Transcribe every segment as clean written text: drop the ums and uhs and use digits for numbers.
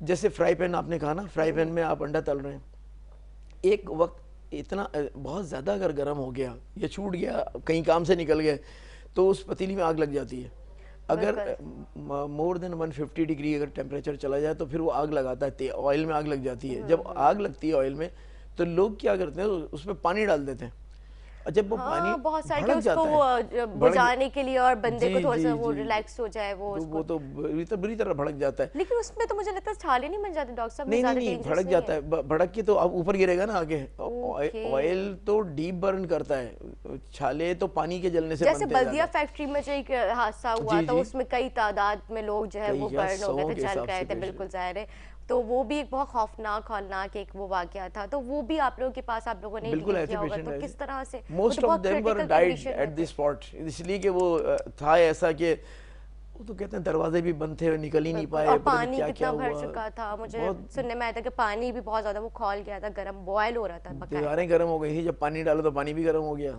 جیسے fry pan آپ نے کہا نا, فرائی پین میں آپ انڈا تل رہے ہیں, ایک وقت اتنا بہت زیادہ اگر گرم ہو گیا یا چھوٹ گیا, کہیں کام سے نکل گئے, تو اس پتیلی میں آگ لگ جاتی ہے. اگر مور دین 150 ڈگری اگر ٹیمپریچر چلا جائے تو پھر وہ آگ لگاتا ہے, آئل میں آگ لگ جاتی ہے. جب آگ لگتی ہے آئل میں تو لوگ کیا کرتے ہیں, اس میں پانی ڈال دیتے ہیں, جب وہ پانی بہت سارے بھڑک اس جاتا کو ہے, بجھانے کے لیے اور بندے کو جی تھوڑا سا جی وہ جی, ریلیکس ہو جائے وہ تو بری طرح بھڑک جاتا ہے. لیکن اس میں تو مجھے لگتا ہے چھالے نہیں بن جاتے ڈاکٹر صاحب, نہیں زیادہ نہیں نہیں, ڈینجرس بھڑک جاتا ہے, بھڑک کے تو اب اوپر گرے گا نا آگے. آئل تو ڈیپ برن کرتا ہے, چھالے تو پانی کے جلنے سے جیسے بنتے ہیں. بلدیہ فیکٹری میں جو ایک حادثہ ہوا تھا اس میں کئی تعداد میں لوگ جو ہے وہ برن ہو گئے تھے, جل گئے تھے, بالکل ظاہر ہے. تو وہ بھی ایک بہت خوفناک ہولناک ایک وہ واقعہ تھا, تو وہ بھی آپ لوگوں کے پاس آپ لوگوں نے ڈیل کیا ہوگا, تو کس طرح سے؟ Most of them were died at the spot, اس لیے کہ وہ تھا ایسا کہ وہ تو کہتے ہیں دروازے بھی بند تھے, نکل ہی نہیں پائے, اور پانی کتنا بھر چکا تھا. مجھے سننے میں آیا تھا کہ پانی بھی بہت زیادہ وہ کھول گیا تھا, گرم بوائل ہو رہا تھا, دیواریں گرم ہو گئی تھی, جب پانی ڈالا تو پانی بھی گرم ہو گیا.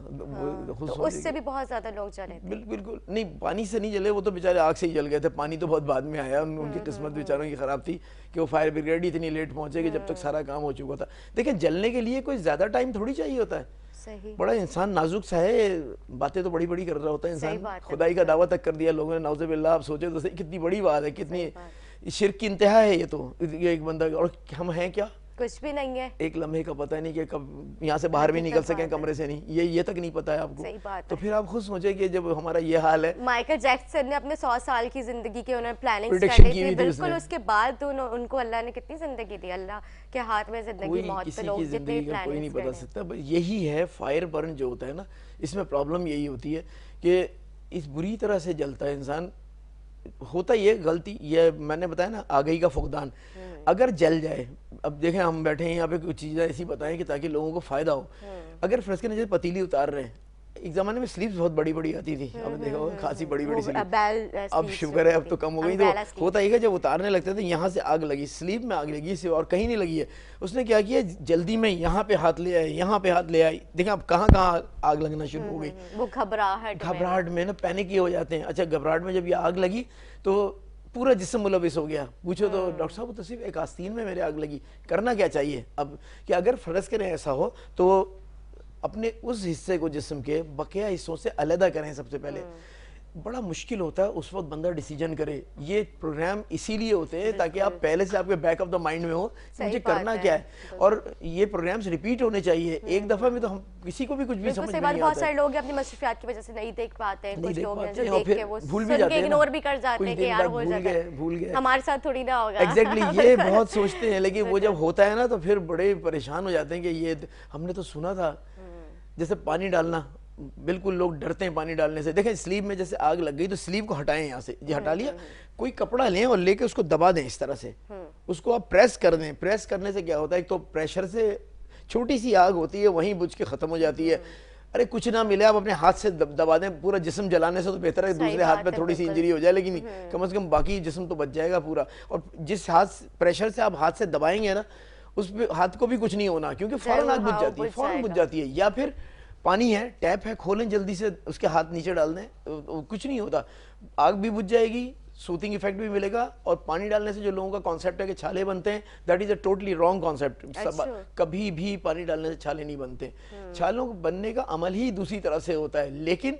تو اس سے بھی بہت زیادہ لوگ جلے تھے. بالکل نہیں, پانی سے نہیں جلے, وہ تو بیچارے آگ سے ہی جل گئے تھے. پانی تو بہت بعد میں آیا, ان کی قسمت بیچاروں کی خراب تھی کہ وہ فائر بریگیڈ ہی اتنی لیٹ پہنچے کہ جب تک سارا کام ہو چکا تھا. دیکھیں جلنے کے لیے کوئی زیادہ ٹائم تھوڑی چاہیے ہوتا ہے, بڑا انسان نازک سا ہے, باتیں تو بڑی بڑی کر رہا ہوتا ہے انسان, خدائی کا دعویٰ تک کر دیا لوگوں نے, نعوذ باللہ. آپ سوچے تو صحیح کتنی بڑی بات ہے, کتنی شرک کی انتہا ہے یہ تو. یہ ایک بندہ, اور ہم ہیں کیا, کچھ بھی نہیں ہے, ایک لمحے کا پتہ نہیں کہ کب یہاں سے باہر بھی نکل سکیں کمرے سے, نہیں یہ تک نہیں پتا ہے آپ کو. تو پھر آپ خود سوچیں کہ جب ہمارا یہ حال ہے. مائیکل جیکسن نے اپنے 100 سال کی زندگی کے انہوں نے پلاننگ کر لی تھی, بالکل اس کے بعد ان کو اللہ نے کتنی زندگی دی, اللہ کے ہاتھ میں زندگی موت پہ لوگ جتنے پلاننگ کوئی نہیں بتا سکتا. یہی ہے فائر برن جو ہوتا ہے نا, اس میں پرابلم یہی ہوتی ہے کہ اس بری طرح سے جلتا ہے انسان. ہوتا یہ غلطی, یہ میں نے بتایا نا آگہی کا فقدان, اگر جل جائے. اب دیکھیں ہم بیٹھے ہیں یہاں پہ, کچھ چیزیں ایسی بتائیں کہ تاکہ لوگوں کو فائدہ ہو. اگر فرض کریں جیسے پتیلی اتار رہے ہیں, ایک زمانے میں سلیپس بہت بڑی بڑی آتی تھی, آپ نے دیکھا ہوگا خاصی بڑی بڑی سلیپ, اب شکر ہے اب تو کم ہو گئی. تو ہوتا یہ کہ جب اتارنے لگتے تھے یہاں سے آگ لگی, سلیپ میں آگ لگی, اور کہیں نہیں لگی ہے. اس نے کیا کیا, جلدی میں یہاں پہ ہاتھ لے آئے, یہاں پہ ہاتھ لے آئی. دیکھیں اب کہاں کہاں آگ لگنا شروع ہو گئی. وہ گھبراہٹ میں نا پینک ہی ہو جاتے ہیں. اچھا گھبراہٹ میں جب یہ آگ لگی تو پورا جسم ملوث ہو گیا. پوچھو تو ڈاکٹر صاحب تو صرف ایک آستین میں میرے آگ لگی, کرنا کیا چاہیے اب؟ کہ اگر فرض کریں ایسا ہو تو اپنے اس حصے کو جسم کے بقیہ حصوں سے علیحدہ کریں سب سے پہلے. بڑا مشکل ہوتا ہے اس وقت بندہ ڈیسیجن کرے. یہ پروگرام اسی لیے ہوتے ہیں تاکہ آپ پہلے سے آپ کے بیک آف دا مائنڈ میں ہو مجھے کرنا کیا ہے, اور یہ پروگرامز ریپیٹ ہونے چاہیے. ایک دفعہ میں تو ہم کسی کو بھی کچھ بھی سمجھ نہیں آتا ہے. بہت سارے لوگ اپنی مصروفیات کی وجہ سے نہیں دیکھ پاتے ہیں, کچھ لوگ ہیں جو دیکھ کے وہ سن کے اگنور بھی کر جاتے ہیں کہ یار ہو جاتا ہے, بھول گئے, ہمارے ساتھ تھوڑی نہ ہوگا. ایگزیکٹلی یہ بہت سوچتے ہیں, لیکن وہ جب ہوتا ہے نا تو پھر بڑے پریشان ہو جاتے ہیں کہ یہ ہم نے تو سنا تھا. جیسے پانی ڈالنا, بالکل لوگ ڈرتے ہیں پانی ڈالنے سے. دیکھیں سلیب میں جیسے آگ لگ گئی تو سلیب کو ہٹائیں یہاں سے, یہ ہٹا لیا, کوئی کپڑا لیں اور لے کے اس کو دبا دیں اس طرح سے, اس کو آپ پریس کر دیں. پریس کرنے سے کیا ہوتا ہے, ایک تو پریشر سے چھوٹی سی آگ ہوتی ہے وہیں بجھ کے ختم ہو جاتی ہے. ارے کچھ نہ ملے آپ اپنے ہاتھ سے دبا دیں, پورا جسم جلانے سے تو بہتر ہے دوسرے ہاتھ پہ تھوڑی سی انجری ہو جائے, لیکن کم از کم باقی جسم تو بچ جائے گا پورا. اور جس ہاتھ پریشر سے آپ ہاتھ سے دبائیں گے نا, اس پہ ہاتھ کو بھی کچھ نہیں ہونا, کیونکہ فوراً آگ بجھ جاتی ہے, فوراً بجھ جاتی ہے. یا پھر پانی ہے, ٹیپ ہے, کھولیں جلدی سے, اس کے ہاتھ نیچے ڈال دیں, کچھ نہیں ہوتا, آگ بھی بجھ جائے گی, سوتنگ ایفیکٹ بھی ملے گا. اور پانی ڈالنے سے جو لوگوں کا کانسیپٹ ہے کہ چھالے بنتے ہیں, that is a totally wrong concept. کبھی بھی پانی ڈالنے سے چھالے نہیں بنتے. چھالوں کو بننے کا عمل ہی دوسری طرح سے ہوتا ہے, لیکن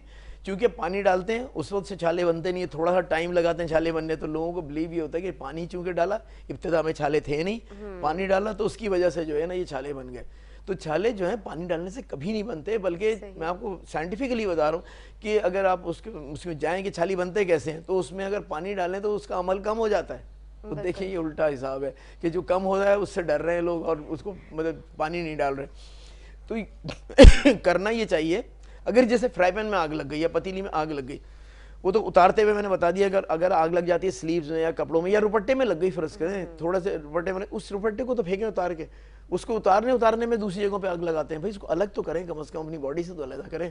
چونکہ پانی ڈالتے ہیں اس وقت سے چھالے بنتے نہیں, تھوڑا سا ٹائم لگاتے ہیں چھالے بننے. تو لوگوں کو بلیو یہ ہوتا ہے کہ پانی چونکہ ڈالا, ابتدا میں چھالے تھے نہیں, پانی ڈالا تو اس کی وجہ سے جو ہے نا یہ چھالے بن گئے. تو چھالے جو ہیں پانی ڈالنے سے کبھی نہیں بنتے, بلکہ میں آپ کو سائنٹیفکلی بتا رہا ہوں کہ اگر آپ اس میں جائیں کہ چھالی بنتے کیسے ہیں, تو اس میں اگر پانی ڈالیں تو اس کا عمل کم ہو جاتا ہے. تو دیکھیں یہ الٹا حساب ہے کہ جو کم ہو رہا ہے اس سے ڈر رہے ہیں لوگ اور اس کو مطلب پانی نہیں ڈال رہے. تو کرنا یہ چاہیے, اگر جیسے فرائی پین میں آگ لگ گئی یا پتیلی میں آگ لگ گئی, وہ تو اتارتے ہوئے میں نے بتا دیا, اگر آگ لگ جاتی ہے سلیوز میں یا کپڑوں میں یا روپٹے میں لگ گئی, فرض کریں تھوڑا سے روپٹے میں, اس روپٹے کو تو پھینکیں اتار کے, اس کو اتارنے میں دوسری جگہوں پہ آگ لگاتے ہیں. بھائی اس کو الگ تو کریں, کم از کم اپنی باڈی سے تو علیحدہ کریں.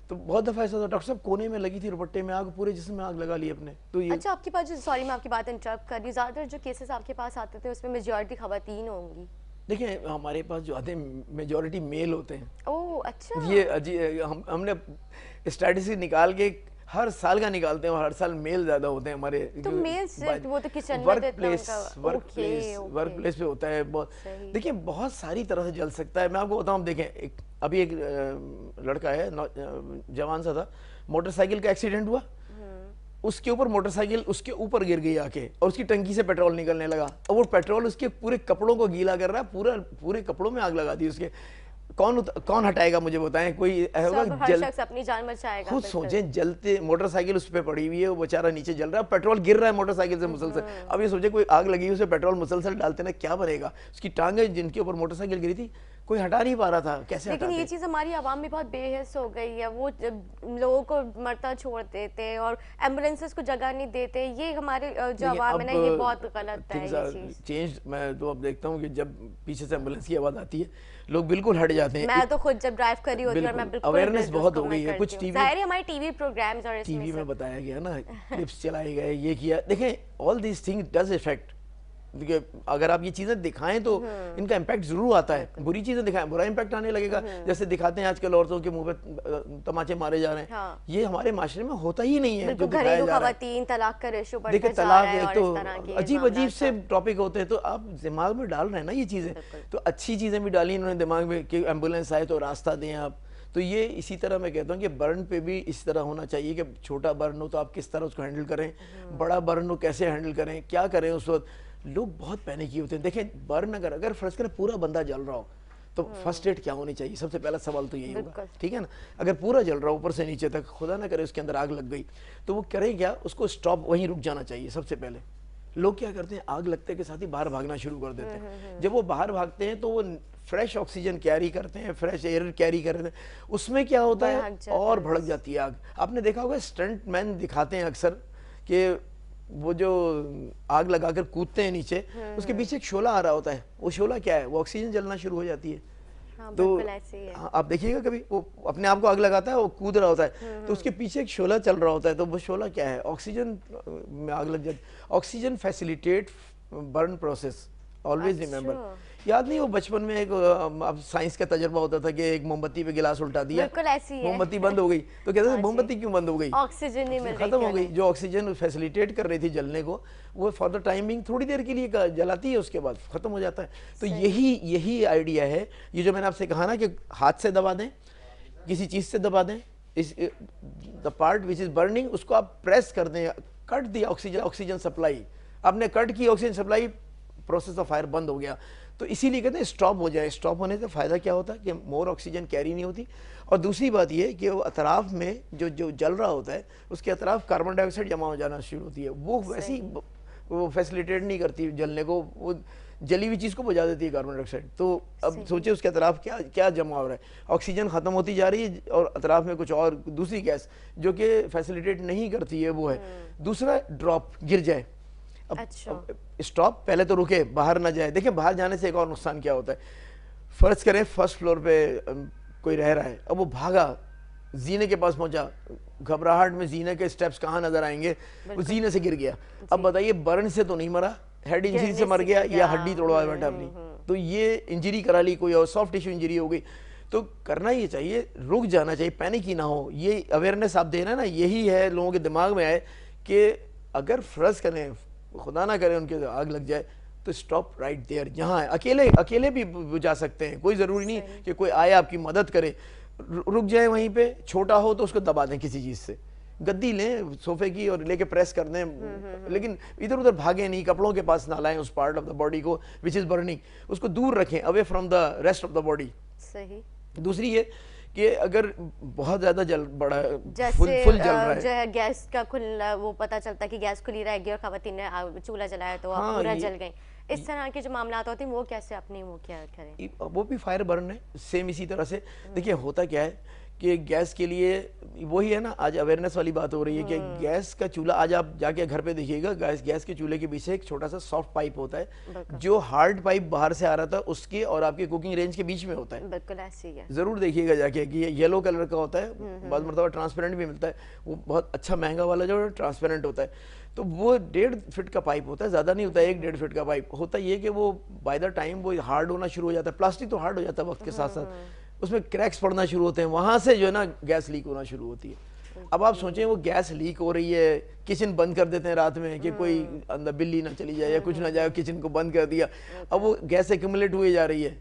تو بہت دفعہ ایسا ہوتا ہے ڈاکٹر صاحب کونے میں لگی تھی روپٹے میں آگ, پورے جسم میں آگ لگا لی اپنے. تو یہ اچھا آپ کے پاس جو, سوری میں آپ کی بات انٹرپٹ کر رہی ہوں, زیادہ تر جو کیسز آپ کے پاس آتے تھے اس میں میجورٹی خواتین ہوں گی؟ دیکھیں ہمارے پاس جو آتے ہیں میجورٹی میل ہوتے ہیں. اوہ اچھا, یہ ہم نے اسٹیٹسٹک نکال کے ہر سال کا نکالتے ہیں اور ہر سال میل زیادہ ہوتے ہیں ہمارے. تو میلز وہ تو کچن میں دیتے ہیں ورک پلیس پہ ہوتا ہے. دیکھیں بہت ساری طرح سے جل سکتا ہے. میں آپ کو بتاؤں, دیکھیں ابھی ایک لڑکا ہے جوان سا تھا, موٹر سائیکل کا ایکسیڈنٹ ہوا, اس کے اوپر موٹر سائیکل اس کے اوپر گر گئی آ کے, اور اس کی ٹنکی سے پیٹرول نکلنے لگا, اور وہ پیٹرول اس کے پورے کپڑوں کو گیلا کر رہا ہے, پورے کپڑوں میں آگ لگا دی اس کے. کون ہٹائے گا مجھے بتائیں؟ کوئی ہر شخص اپنی جان بچائے گا. خود سوچیں, جلتے موٹر سائیکل اس پہ پڑی ہوئی ہے, وہ بیچارہ نیچے جل رہا ہے, پیٹرول گر رہا ہے موٹر سائیکل سے مسلسل. اب یہ سوچیں کوئی آگ لگی اسے پیٹرول مسلسل ڈالتے نا, کیا بنے گا؟ اس کی ٹانگیں جن کے اوپر موٹر سائیکل گری تھی کوئی ہٹا نہیں پا رہا تھا, کیسے ہٹاتے؟ لیکن یہ چیز ہماری عوام میں بہت بے حس ہو گئی ہے, وہ لوگوں کو مرتا چھوڑ دیتے اور ایمبولینسز کو جگہ نہیں دیتے. یہ ہمارے جو عوام ہے نا, یہ بہت غلط ہے یہ چیز. چینج میں تو اب دیکھتا ہوں کہ جب پیچھے سے ایمبولینس کی آواز آتی ہے لوگ بالکل ہٹ جاتے ہیں. میں تو خود جب ڈرائیو کر رہی ہوتی ہوں اور میں بالکل اویئرنیس بہت ہو گئی ہے. کچھ ٹی وی, ظاہر ہے ہمارے ٹی وی پروگرامز اور ٹی وی میں بتایا گیا نا, کلپس چلائے گئے, یہ کیا. دیکھیں all these things does affect. اگر آپ یہ چیزیں دکھائیں تو ان کا امپیکٹ ضرور آتا ہے. بری چیزیں دکھائیں برا امپیکٹ آنے لگے گا. جیسے دکھاتے ہیں آج کل عورتوں کے منہ پہ تماچے مارے جا رہے ہیں, یہ ہمارے معاشرے میں ہوتا ہی نہیں ہے جو دکھایا جا رہا ہے. خواتین طلاق کا ریشو بڑھتا دیکھیں جا طلاق رہا ہے ایک اور تو اس طرح کی عجیب سے ٹاپک ہوتے ہیں, تو آپ دماغ میں ڈال رہے ہیں نا یہ چیزیں. تو اچھی چیزیں بھی ڈالی انہوں نے دماغ میں کہ ایمبولینس آئے تو راستہ دیں آپ. تو یہ اسی طرح میں کہتا ہوں کہ برن پہ بھی اس طرح ہونا چاہیے کہ چھوٹا برن ہو تو آپ کس طرح اس کو ہینڈل کریں, بڑا برن ہو کیسے ہینڈل کریں, کیا کریں اس وقت. لوگ بہت پینک ہوتے ہیں. دیکھیں برن اگر فرض کریں پورا بندہ جل رہا ہو تو فرسٹ ایڈ کیا ہونی چاہیے؟ سب سے پہلا سوال تو یہی ہوگا, ٹھیک ہے نا. اگر پورا جل رہا ہو اوپر سے نیچے تک, خدا نہ کرے اس کے اندر آگ لگ گئی, تو وہ کریں کیا؟ اس کو اسٹاپ وہیں رک جانا چاہیے سب سے پہلے. لوگ کیا کرتے ہیں, آگ لگتے کے ساتھ ہی باہر بھاگنا شروع کر دیتے ہیں. جب وہ باہر بھاگتے ہیں تو وہ فریش آکسیجن کیری کرتے ہیں, فریش ایئر کیری کرتے ہیں, اس میں کیا ہوتا ہے اور بھڑک جاتی ہے آگ. آپ نے دیکھا ہوگا اسٹنٹ مین دکھاتے ہیں اکثر کہ وہ جو آگ لگا کر کودتے ہیں نیچے, اس کے پیچھے ایک شعلہ آ رہا ہوتا ہے. وہ شعلہ کیا ہے؟ وہ آکسیجن جلنا شروع ہو جاتی ہے. تو آپ دیکھیے گا کبھی وہ اپنے آپ کو آگ لگاتا ہے, وہ کود رہا ہوتا ہے, تو اس کے پیچھے ایک شعلہ چل رہا ہوتا ہے. تو وہ شعلہ کیا ہے؟ آکسیجن میں آگ لگ جاتی. Oxygen facilitate burn process, always remember. یاد نہیں وہ بچپن میں ایک سائنس کا تجربہ ہوتا تھا کہ ایک موم بتی پہ گلاس الٹا دیا, موم بتی بند ہو گئی, تو کہتے ہیں موم بتی کیوں بند ہو گئی؟ آکسیجن نہیں مل رہی, ختم ہو گئی. جو آکسیجن فیسیلیٹیٹ کر رہی تھی جلنے کو, وہ فار دا ٹائمنگ تھوڑی دیر کے لیے جلاتی ہے, اس کے بعد ختم ہو جاتا ہے. تو یہی آئیڈیا ہے. یہ جو میں نے آپ سے کہا نا کہ ہاتھ سے دبا دیں, کسی چیز سے دبا دیں, the part which is burning, اس کو آپ پریس کر دیں, کٹ دی آکسیجن سپلائی. آپ نے کٹ کی oxygen supply, process of fire بند ہو گیا. تو اسی لیے کہتے ہیں اسٹاپ ہو جائے. اسٹاپ ہونے سے فائدہ کیا ہوتا ہے کہ مور آکسیجن کیری نہیں ہوتی, اور دوسری بات یہ کہ وہ اطراف میں جو جل رہا ہوتا ہے اس کے اطراف کاربن ڈائی آکسائڈ جمع ہو جانا شروع ہوتی ہے. وہ ویسی وہ فیسیلیٹیٹ نہیں کرتی جلنے کو, وہ جلی ہوئی چیز کو بجھا دیتی ہے کاربن ڈائی آکسائڈ. تو اب سوچیں اس کے اطراف کیا جمع ہو رہا ہے. آکسیجن ختم ہوتی جا رہی ہے اور اطراف میں کچھ اور دوسری گیس جو کہ فیسیلیٹیٹ نہیں کرتی ہے وہ ہے. دوسرا ڈراپ, گر جائے. اب اسٹاپ, پہلے تو رکے, باہر نہ جائے. دیکھیں باہر جانے سے ایک اور نقصان کیا ہوتا ہے. فرض کریں فرسٹ فلور پہ کوئی رہ رہا ہے, اب وہ بھاگا, زینے کے پاس پہنچا, گھبراہٹ میں زینے کے سٹیپس کہاں نظر آئیں گے, وہ زینے سے گر گیا. اب بتائیے برن سے تو نہیں مرا, ہیڈ انجری سے مر گیا یا ہڈی توڑوا بیٹھا اپنی, تو یہ انجری کرا لی کوئی اور, سافٹ ٹیشو انجری ہو گئی. تو کرنا یہ چاہیے, رک جانا چاہیے, پینک ہی نہ ہو. یہ اویئرنیس آپ دے رہے ہیں نا, یہی ہے لوگوں کے دماغ میں آئے کہ اگر فرض کریں خدا نہ کرے ان کے آگ لگ جائے تو اسٹاپ رائٹ دیئر. جہاں ہے اکیلے بھی بجھا سکتے ہیں, کوئی ضروری نہیں کہ کوئی آئے آپ کی مدد کرے. رک جائے وہیں پہ, چھوٹا ہو تو اس کو دبا دیں کسی چیز سے, گدی لیں صوفے کی اور لے کے پریس کر دیں, لیکن ادھر ادھر بھاگیں نہیں, کپڑوں کے پاس نہ لائیں اس پارٹ آف دا باڈی کو وچ از برننگ, اس کو دور رکھیں, away from the rest of the body. صحیح. دوسری یہ کہ اگر بہت زیادہ بڑا فل جل رہا ہے, جو ہے گیس کا کھلا, وہ پتہ چلتا ہے کہ گیس کھلی رہے گی اور خواتین نے چولہا جلایا تو پورا جل گئی, اس طرح کے جو معاملات ہوتے ہیں وہ کیسے اپنی وہ کیا کریں؟ وہ بھی فائر برن ہے سیم اسی طرح سے. دیکھیں ہوتا کیا ہے کہ گیس کے لیے وہی ہے نا, آج اویئرنیس والی بات ہو رہی ہے کہ گیس کا چولہا, آج آپ جا کے گھر پہ دیکھیے گا, گیس کے چولہے کے پیچھے ایک چھوٹا سا سافٹ پائپ ہوتا ہے جو ہارڈ پائپ باہر سے آ رہا تھا اس کے اور آپ کے کوکنگ رینج کے بیچ میں ہوتا ہے. بالکل ایسی ہے, ضرور دیکھیے گا جا کے کہ یہ یلو کلر کا ہوتا ہے, بعض مرتبہ ٹرانسپیرنٹ بھی ملتا ہے, وہ بہت اچھا مہنگا والا جو ٹرانسپیرنٹ ہوتا ہے. تو وہ 1.5 فٹ کا پائپ ہوتا ہے, زیادہ نہیں ہوتا ہے, 1.5 فٹ کا پائپ ہوتا ہے. یہ کہ وہ بائی دا ٹائم وہ ہارڈ ہونا شروع ہو جاتا ہے, پلاسٹک تو ہارڈ ہو جاتا ہے وقت کے ساتھ ساتھ, اس میں کریکس پڑنا شروع ہوتے ہیں, وہاں سے جو ہے نا گیس لیک ہونا شروع ہوتی ہے. اب آپ سوچیں وہ گیس لیک ہو رہی ہے, کچن بند کر دیتے ہیں رات میں کہ کوئی اندر بلی نہ چلی جائے یا کچھ نہ جائے, کچن کو بند کر دیا, اب وہ گیس ایکومولیٹ ہوئی جا رہی ہے.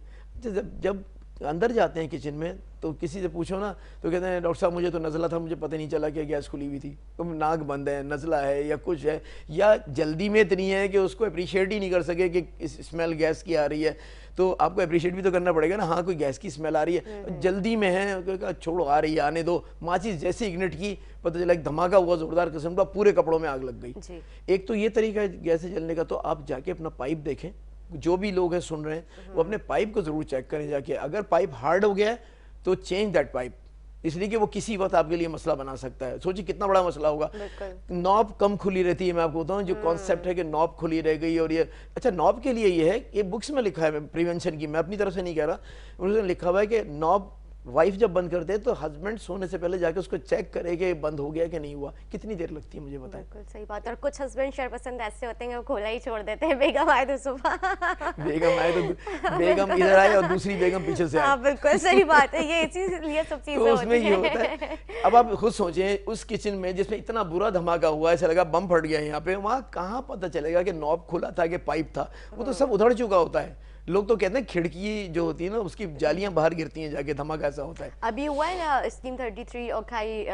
جب اندر جاتے ہیں کچن میں تو کسی سے پوچھو نا تو کہتے ہیں ڈاکٹر صاحب مجھے تو نزلہ تھا, مجھے پتہ نہیں چلا کہ گیس کھلی ہوئی تھی, ناک بند ہے, نزلہ ہے یا کچھ ہے, یا جلدی میں اتنی ہے کہ اس کو اپریشیٹ ہی نہیں کر سکے کہ اسمیل گیس کی آ رہی ہے. تو آپ کو اپریشیٹ بھی تو کرنا پڑے گا نا, ہاں کوئی گیس کی اسمیل آ رہی ہے, جلدی میں ہے, چھوڑو آ رہی ہے آنے دو. ماچس جیسے اگنٹ کی پتہ چلا ایک دھماکہ ہوا زوردار قسم کا, پورے کپڑوں میں آگ لگ گئی. ایک تو یہ طریقہ ہے گیس سے جلنے کا. تو آپ جا کے اپنا پائپ دیکھیں, جو بھی لوگ ہیں سن رہے ہیں وہ اپنے پائپ کو ضرور چیک کریں جا کے. اگر پائپ ہارڈ ہو گیا ہے تو چینج دیٹ پائپ, اس لیے کہ وہ کسی وقت آپ کے لیے مسئلہ بنا سکتا ہے. سوچیں کتنا بڑا مسئلہ ہوگا. نوب کم کھلی رہتی ہے, میں آپ کو بتاؤں جو کانسیپٹ ہے کہ نوب کھلی رہ گئی, اور یہ اچھا نوب کے لیے یہ ہے, یہ بکس میں لکھا ہے پریونشن کی, میں اپنی طرف سے نہیں کہہ رہا, انہوں نے لکھا ہوا ہے کہ نوب وائف جب بند کرتے ہیں تو ہسبینڈ سونے سے پہلے جا کے اس کو چیک کرے کہ بند ہو گیا کہ نہیں ہوا. کتنی دیر لگتی ہے مجھے بتائیں. بالکل صحیح بات. اور کچھ ہسبینڈ شر پسند ایسے ہوتے ہیں کہ وہ کھولا ہی چھوڑ دیتے ہیں, بیگم آئے تو صبح, بیگم آئے تو بیگم ادھر آئے اور دوسری بیگم پیچھے سے آئے. ہاں بالکل صحیح بات ہے, یہ اسی لیے سب چیزیں تو اس میں ہوتی یہ ہوتا ہے. اب آپ خود سوچیں اس کچن میں جس میں اتنا برا دھماکہ ہوا, ایسا لگا بم پھٹ گیا یہاں پہ, وہاں کہاں پتہ چلے گا کہ نوب کھلا تھا کہ پائپ تھا, وہ تو سب ادھڑ چکا ہوتا ہے. لوگ تو کہتے ہیں کھڑکی جو ہوتی ہے نا اس کی جالیاں باہر گرتی ہیں جا کے, دھماکہ ایسا ہوتا ہے. ابھی ہوا ہے نا اسکیم 33 اوکھائی,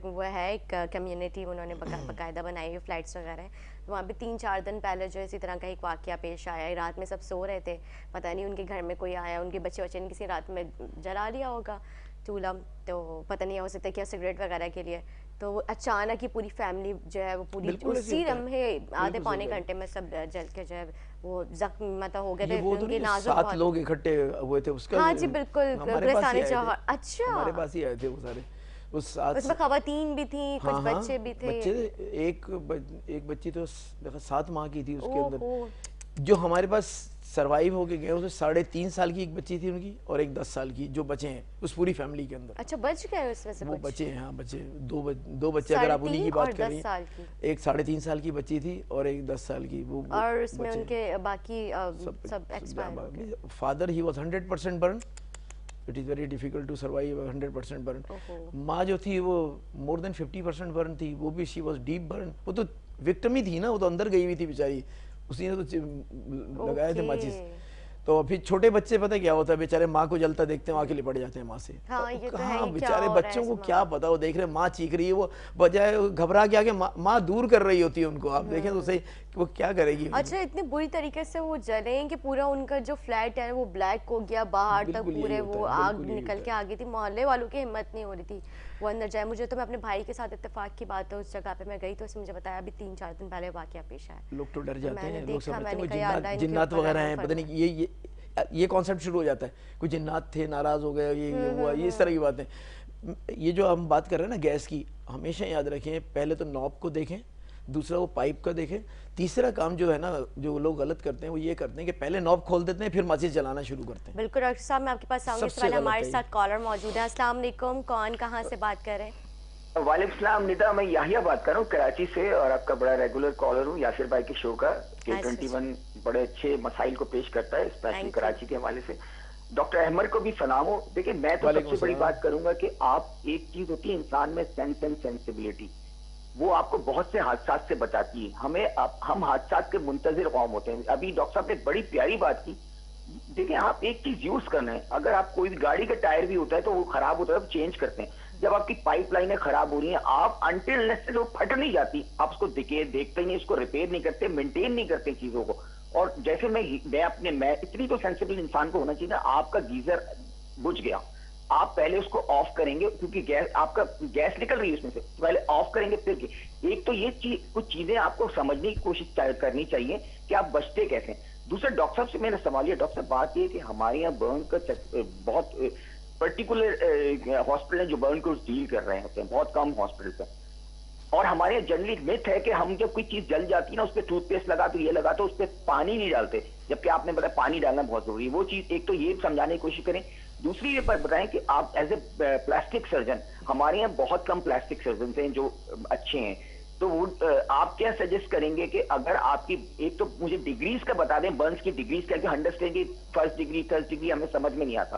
وہ ہے ایک کمیونٹی, انہوں نے باقاعدہ بنائی ہوئی فلائٹس وغیرہ ہیں, وہاں پہ 3-4 دن پہلے جو اسی طرح کا ایک واقعہ پیش آیا ہے. رات میں سب سو رہے تھے, پتہ نہیں ان کے گھر میں کوئی آیا, ان کے بچے نے کسی رات میں جلا لیا ہوگا چولہا, تو پتہ نہیں ہو سکتا کیا سگریٹ وغیرہ کے لیے, تو اچانک ہی پوری فیملی جو ہے وہ پوری اسی لمحے آدھے پونے گھنٹے میں سب جل کے جو ہے وہ زخم مطلب ہو گئے تھے. ان کے نازک 7 لوگ اکٹھے ہوئے تھے اس کا. ہاں جی بالکل, گلستان جوہر. اچھا ہمارے پاس ہی آئے تھے وہ سارے. اس میں خواتین بھی تھیں, کچھ بچے بھی تھے. بچے ایک بچی تو 7 ماہ کی تھی اس کے اندر, جو ہمارے پاس سروائیو ہو کے گئے اس میں 3.5 سال کی ایک بچی تھی ان کی, اور ایک 10 سال کی, جو بچے ہیں اس پوری فیملی کے اندر. اچھا بچ گئے اس میں سے, وہ بچے ہیں, ہاں بچے, دو بچے اگر آپ انہی کی بات کر رہی ہیں, ایک 3.5 سال کی بچی تھی اور ایک 10 سال کی. وہ اور اس میں ان کے باقی سب ایکسپائر ہو گئے. Father he was 100% burn, it is very difficult to survive 100% burn. ماں جو تھی وہ مور دین 50% برن تھی, وہ بھی شی واز ڈیپ برن. وہ تو وکٹم ہی تھی نا, وہ تو اندر گئی ہوئی تھی بیچاری, اسی نے تو لگائے تھے ماچس. تو پھر چھوٹے بچے پتہ کیا ہوتا ہے, بیچارے ماں کو جلتا دیکھتے ہیں, آ کے لپٹ جاتے ہیں ماں سے. کہاں بیچارے بچوں کو کیا پتا, وہ دیکھ رہے ماں چیخ رہی ہے, وہ بجائے گھبرا کے آگے ماں دور کر رہی ہوتی ہے ان کو. آپ دیکھیں تو صحیح وہ کیا کرے گی. اچھا اتنی بری طریقے سے وہ جلے کہ پورا ان کا جو فلیٹ ہے وہ بلیک ہو گیا, باہر تک پورے وہ آگ نکل کے آ گئی تھی. محلے والوں کی ہمت نہیں ہو رہی تھی وہ اندر جائے. مجھے تو, میں اپنے بھائی کے ساتھ اتفاق کی بات ہے, اس جگہ پہ میں گئی تو اس نے مجھے بتایا ابھی 3-4 دن پہلے واقعہ پیش آیا. لوگ تو ڈر جاتے ہیں, لوگ سمجھتے ہیں جنات وغیرہ ہیں, پتہ نہیں یہ کانسیپٹ شروع ہو جاتا ہے, کوئی جنات تھے ناراض ہو گئے, یہ ہوا, یہ اس طرح کی باتیں. یہ جو ہم بات کر رہے ہیں نا گیس کی, ہمیشہ یاد رکھیں پہلے تو نوب کو دیکھیں, دوسرا وہ پائپ کا دیکھیں, تیسرا کام جو ہے نا جو لوگ غلط کرتے ہیں وہ یہ کرتے ہیں کہ پہلے نوب کھول دیتے ہیں پھر ماچس جلانا شروع کرتے ہیں. بالکل ڈاکٹر صاحب, میں آپ کے پاس آؤں گی, اس والے ہمارے ساتھ کالر موجود ہے. السلام علیکم, کون کہاں سے بات کر رہے ہیں؟ وعلیکم السلام ندا, میں یاہیا بات کر رہا ہوں کراچی سے, اور آپ کا بڑا ریگولر کالر ہوں یاسر بھائی کے شو کا. K21 بڑے اچھے مسائل کو پیش کرتا ہے اسپیشلی کراچی کے حوالے سے. ڈاکٹر احمد کو بھی سلام ہو. دیکھیں میں تو سب سے بڑی بات کروں گا کہ آپ, ایک چیز ہوتی ہے انسان میں سینس اینڈ سینسیبلٹی, وہ آپ کو بہت سے حادثات سے بچاتی ہے. ہم حادثات کے منتظر قوم ہوتے ہیں. ابھی ڈاکٹر صاحب نے بڑی پیاری بات کی. دیکھیں آپ ایک چیز یوز کرنا ہے, اگر آپ کوئی بھی گاڑی کا ٹائر بھی ہوتا ہے تو وہ خراب ہوتا ہے, آپ چینج کرتے ہیں. جب آپ کی پائپ لائنیں خراب ہو رہی ہیں, آپ انٹل وہ پھٹ نہیں جاتی, آپ اس کو دیکھتے نہیں, اس کو ریپیئر نہیں کرتے, مینٹین نہیں کرتے چیزوں کو. اور جیسے میں اتنی تو سینسیبل انسان کو ہونا چاہیے نا, آپ کا گیزر بجھ گیا, آپ پہلے اس کو آف کریں گے کیونکہ گیس آپ کا گیس نکل رہی ہے اس میں سے, پہلے آف کریں گے پھر. ایک تو یہ چیز, کچھ چیزیں آپ کو سمجھنے کی کوشش کرنی چاہیے کہ آپ بچتے کیسے ہیں. دوسرا ڈاکٹر صاحب سے میرا سوال یہ, ڈاکٹر صاحب بات یہ کہ ہمارے یہاں برن کا بہت پرٹیکولر ہاسپٹل ہیں جو برن کو ڈیل کر رہے ہوتے ہیں, بہت کم ہاسپٹلس ہیں. اور ہمارے یہاں جنرلی مت ہے کہ ہم جب کوئی چیز جل جاتی ہے نا, اس پہ ٹوتھ پیسٹ لگا تو یہ لگا تو اس پہ پانی نہیں ڈالتے, جبکہ آپ نے بتایا پانی ڈالنا بہت ضروری ہے. وہ چیز ایک تو یہ سمجھانے کی کوشش کریں. دوسری یہ بتائیں کہ آپ ایز اے پلاسٹک سرجن, ہمارے یہاں بہت کم پلاسٹک سرجنس ہیں جو اچھے ہیں, تو وہ آپ کیا سجیسٹ کریں گے کہ اگر آپ کی, ایک تو مجھے ڈگریز کا بتا دیں, برنس کی ڈگریز کیا کہ understand first degree first degree ہمیں سمجھ میں نہیں آتا,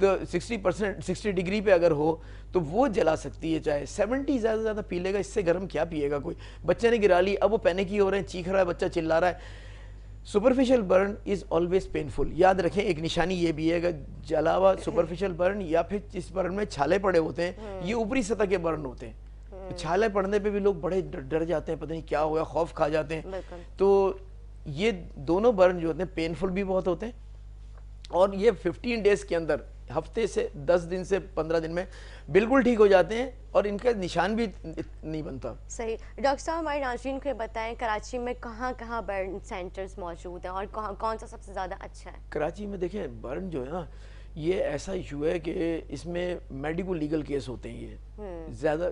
تو 60 ڈگری پہ اگر ہو تو وہ جلا سکتی ہے چائے. 70 زیادہ سے زیادہ پی لے گا, اس سے گرم کیا پیے گا کوئی. بچے نے گرا لی, اب وہ پینک ہی ہو رہے ہیں, چیخ رہا ہے بچہ, چلا رہا ہے. Superficial burn is always painful. یاد رکھیں ایک نشانی یہ بھی ہے کہ جلا ہوا سپرفیشل برن یا پھر جس برن میں چھالے پڑے ہوتے ہیں, یہ اوپری سطح کے برن ہوتے ہیں. چھالے پڑنے پہ بھی لوگ بڑے ڈر جاتے ہیں, پتہ نہیں کیا ہوا, خوف کھا جاتے ہیں. تو یہ دونوں برن جو ہوتے ہیں پینفل بھی بہت ہوتے ہیں, اور یہ 15 ڈیز کے اندر, ہفتے سے 10 دن سے 15 دن میں بالکل ٹھیک ہو جاتے ہیں, اور ان کا نشان بھی نہیں بنتا. صحیح. ڈاکٹر صاحب ہمارے ناظرین کو بتائیں کراچی میں کہاں کہاں برن سینٹرز موجود ہیں اور کون سا سب سے زیادہ اچھا ہے؟ کراچی میں دیکھیں برن جو ہے نا, یہ ایسا ایشو ہے کہ اس میں میڈیکو لیگل کیس ہوتے ہیں. یہ زیادہ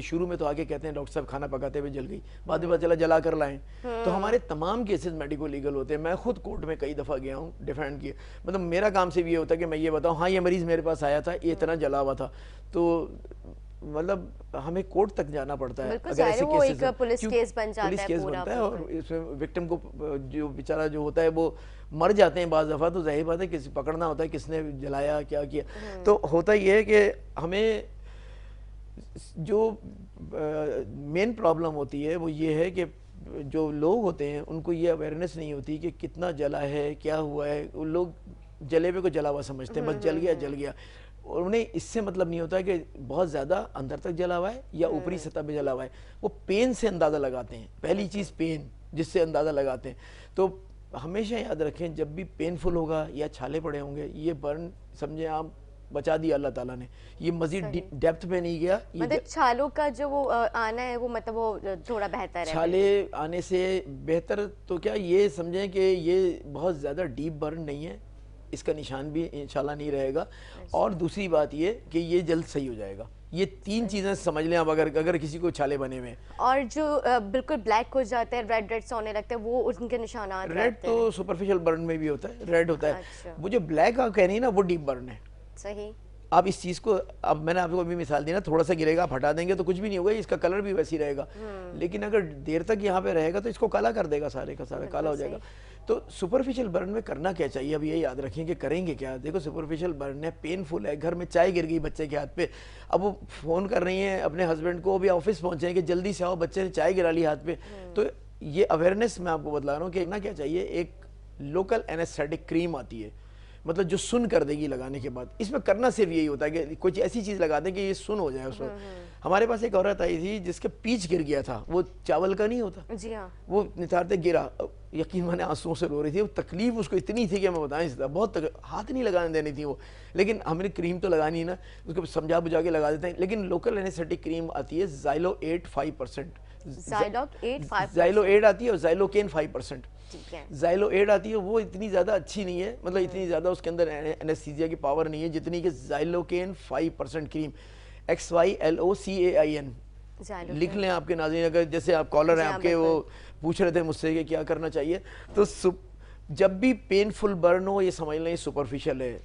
شروع میں تو آگے کہتے ہیں ڈاکٹر صاحب کھانا پکاتے ہوئے جل گئی, بعد میں پتہ چلا جلا کر لائیں. تو ہمارے تمام کیسز میڈیکو لیگل ہوتے ہیں. میں خود کورٹ میں کئی دفعہ گیا ہوں ڈیفینڈ کیے. مطلب میرا کام سے بھی یہ ہوتا ہے کہ میں یہ بتاؤں ہاں یہ مریض میرے پاس آیا تھا, یہ اتنا جلا ہوا تھا. تو مطلب ہمیں کورٹ تک جانا پڑتا ہے اگر ایسے کیسز ہیں. پولیس کیس بنتا ہے, اور اس میں وکٹم کو جو بیچارہ جو ہوتا ہے وہ مر جاتے ہیں بعض دفعہ. تو ظاہر بات ہے کسی پکڑنا ہوتا ہے کس نے جلایا کیا کیا. تو ہوتا یہ ہے کہ ہمیں جو مین پرابلم ہوتی ہے وہ یہ ہے کہ جو لوگ ہوتے ہیں ان کو یہ اویئرنیس نہیں ہوتی کہ کتنا جلا ہے, کیا ہوا ہے. ان لوگ جلیبے کو جلا ہوا سمجھتے ہیں, بس جل گیا جل گیا. اور انہیں اس سے مطلب نہیں ہوتا کہ بہت زیادہ اندر تک جلا ہوا ہے یا اوپری سطح پہ جلا ہوا ہے. وہ پین سے اندازہ لگاتے ہیں, پہلی چیز پین جس سے اندازہ لگاتے ہیں. تو ہمیشہ یاد رکھیں جب بھی پینفل ہوگا یا چھالے پڑے ہوں گے, یہ برن سمجھیں آپ بچا دیا اللہ تعالیٰ نے, یہ مزید ڈیپتھ پہ نہیں گیا. مطلب چھالوں کا جو وہ آنا ہے وہ مطلب وہ تھوڑا بہتر ہے. چھالے آنے سے بہتر تو کیا یہ سمجھیں کہ یہ بہت زیادہ ڈیپ برن نہیں ہے, اس کا نشان بھی انشاءاللہ نہیں رہے گا. اور دوسری بات یہ کہ یہ جلد صحیح ہو جائے گا. یہ 3 چیزیں سمجھ لیں آپ اگر کسی کو چھالے بنے ہوئے. اور جو بالکل بلیک ہو جاتا ہے, ریڈ سے ہونے لگتا ہے, وہ ان کے نشانات. ریڈ تو سپرفیشل برن میں بھی ہوتا ہے, ریڈ ہوتا ہے. وہ جو بلیک آپ کہہ رہی ہیں نا وہ ڈیپ برن ہے. صحیح. آپ اس چیز کو, اب میں نے آپ کو ابھی مثال دی نا, تھوڑا سا گرے گا آپ ہٹا دیں گے تو کچھ بھی نہیں ہوگا, اس کا کلر بھی ویسی رہے گا. لیکن اگر دیر تک یہاں پہ رہے گا تو اس کو کالا کر دے گا, سارے کا سارا کالا ہو جائے گا. تو سپرفیشل برن میں کرنا کیا چاہیے, اب یہ یاد رکھیں کہ کریں گے کیا. دیکھو سپرفیشل برن ہے, پینفل ہے, گھر میں چائے گر گئی بچے کے ہاتھ پہ, اب وہ فون کر رہی ہیں اپنے ہسبینڈ کو, ابھی آفس پہنچے ہیں کہ جلدی سے آؤ بچے نے چائے گرا لی ہاتھ پہ. تو یہ اویئرنیس میں آپ کو بتلا رہا ہوں کہ نا کیا چاہیے, ایک لوکل اینستھیٹک کریم آتی ہے, مطلب جو سن کر دے گی لگانے کے بعد. اس میں کرنا صرف یہی ہوتا ہے کہ کوئی ایسی چیز لگا دیں کہ یہ سن ہو جائے اس وقت. ہمارے پاس ایک عورت آئی تھی جس کا پیچ گر گیا تھا, وہ چاول کا نہیں ہوتا, جی ہاں, وہ نثارتے گرا, یقین مانے آنسوؤں سے رو رہی تھی. وہ تکلیف اس کو اتنی تھی کہ میں بتا نہیں سکتا, بہت ہاتھ نہیں لگانے دینی تھی وہ. لیکن ہم نے کریم تو لگانی نا, اس کو سمجھا بجھا کے لگا دیتے ہیں. لیکن لوکل اینستھیٹک کریم آتی ہے زائلو 8 5%, زائلو 8 آتی ہے, اور زائلوکین 5%. زائلو 8 آتی ہے, وہ اتنی زیادہ اچھی نہیں ہے, مطلب اتنی زیادہ اس کے اندر اینستھیزیا کی پاور نہیں ہے جتنی کہ زائلوکین 5% کریم, XYLOCAIN. لکھ لیں آپ کے ناظرین, اگر جیسے آپ کالر ہیں آپ کے, وہ پوچھ رہے تھے مجھ سے کہ کیا کرنا چاہیے. تو جب بھی پینفل برن ہو یہ سمجھ لیں سپرفیشل ہے.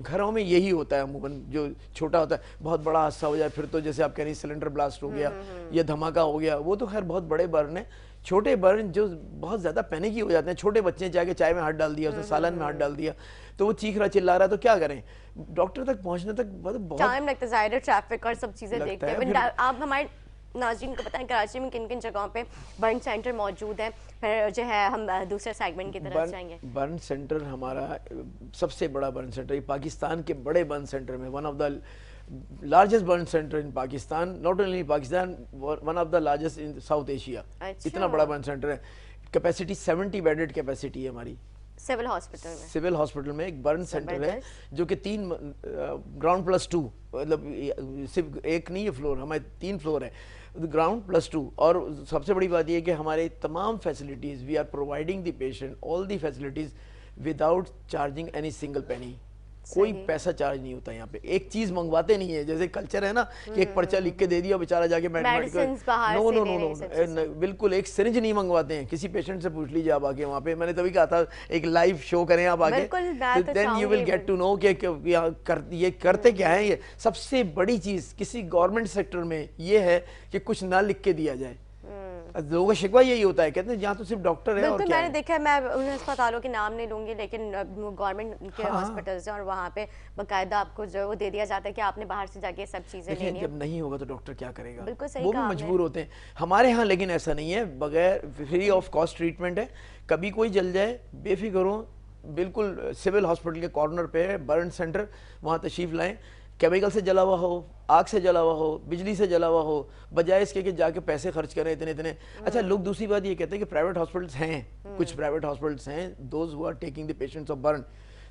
گھروں میں یہی ہوتا ہے عموماً, جو چھوٹا ہوتا ہے. بہت بڑا حادثہ ہو جائے پھر تو جیسے آپ کہہ رہی ہیں سلنڈر بلاسٹ ہو گیا یا دھماکہ ہو گیا, وہ تو خیر بہت بڑے برن ہیں. چھوٹے برن جو بہت زیادہ پینک ہی ہو جاتے ہیں, چھوٹے بچے ہیں, جا کے چائے میں ہاتھ ڈال دیا, اس نے سالن میں ہاتھ ڈال دیا, تو وہ چیخ رہا چلا رہا ہے, تو کیا کریں. ڈاکٹر تک پہنچنے تک بہت ٹائم لگتا ہے, ظاہر ٹریفک اور سب چیزیں دیکھتے ہیں. آپ ہمارے ناظرین کو بتائیں کراچی میں کن کن جگہوں پہ برن سینٹر موجود ہیں, پھر جو ہے ہم دوسرے سیگمنٹ کی طرف جائیں گے. برن سینٹر ہمارا سب سے بڑا برن سینٹر پاکستان کے بڑے برن سینٹر میں, one of the largest burn centre in Pakistan, not only Pakistan, one of the largest in South Asia. اتنا بڑا برن سینٹر ہے. کیپیسٹی 70 بیڈڈ کیپیسٹی ہے ہماری سول ہاسپٹل میں. سول ہاسپٹل میں ایک برن سینٹر ہے جو کہ 3 گراؤنڈ +2, مطلب صرف ایک نہیں ہے فلور, ہمارے 3 فلور ہے, گراؤنڈ +2. اور سب سے بڑی بات یہ ہے کہ ہمارے تمام facilities, we are providing the patient all the facilities without charging any single penny. کوئی پیسہ چارج نہیں ہوتا یہاں پہ. ایک چیز منگواتے نہیں ہے, جیسے کلچر ہے نا کہ ایک پرچہ لکھ کے دے دیا بیچارہ جا کے نو نو نو نو, بالکل ایک سرنج نہیں منگواتے ہیں. کسی پیشنٹ سے پوچھ لیجیے آپ آ کے وہاں پہ, میں نے تبھی کہا تھا ایک لائیو شو کریں آپ آ کے, then you will get to know کہ یہ کرتے کیا ہے. یہ سب سے بڑی چیز کسی گورنمنٹ سیکٹر میں یہ ہے کہ کچھ نہ لکھ کے دیا جائے. لوگوں کا شکوہ یہی ہوتا ہے, کہتے ہیں جہاں تو صرف ڈاکٹر ہے اور بالکل. کیا میں نے ہے. دیکھا ہے, میں ان ہسپتالوں کے نام نہیں لوں گی, لیکن گورنمنٹ کے ہاسپٹلز ہیں اور وہاں پہ باقاعدہ آپ کو جو وہ دے دیا جاتا ہے کہ آپ نے باہر سے جا کے سب چیزیں لینی ہیں. جب نہیں ہوگا تو ڈاکٹر کیا کرے گا, بالکل صحیح وہ بھی کہا آپ مجبور ہوتے ہیں. ہمارے ہاں لیکن ایسا نہیں ہے, بغیر فری آف کاسٹ ٹریٹمنٹ ہے. کبھی کوئی جل جائے بے فکر ہو, بالکل سول ہاسپٹل کے کارنر پہ ہے برن سینٹر, وہاں تشریف لائیں. کیمیکل سے جلا ہوا ہو, آگ سے جلا ہوا ہو, بجلی سے جلا ہوا ہو, بجائے اس کے کہ جا کے پیسے خرچ کریں اتنے. اچھا, لوگ دوسری بات یہ کہتے ہیں کہ پرائیویٹ ہاسپٹلس ہیں, کچھ پرائیویٹ ہاسپٹلس ہیں, those who are taking the patients of burn,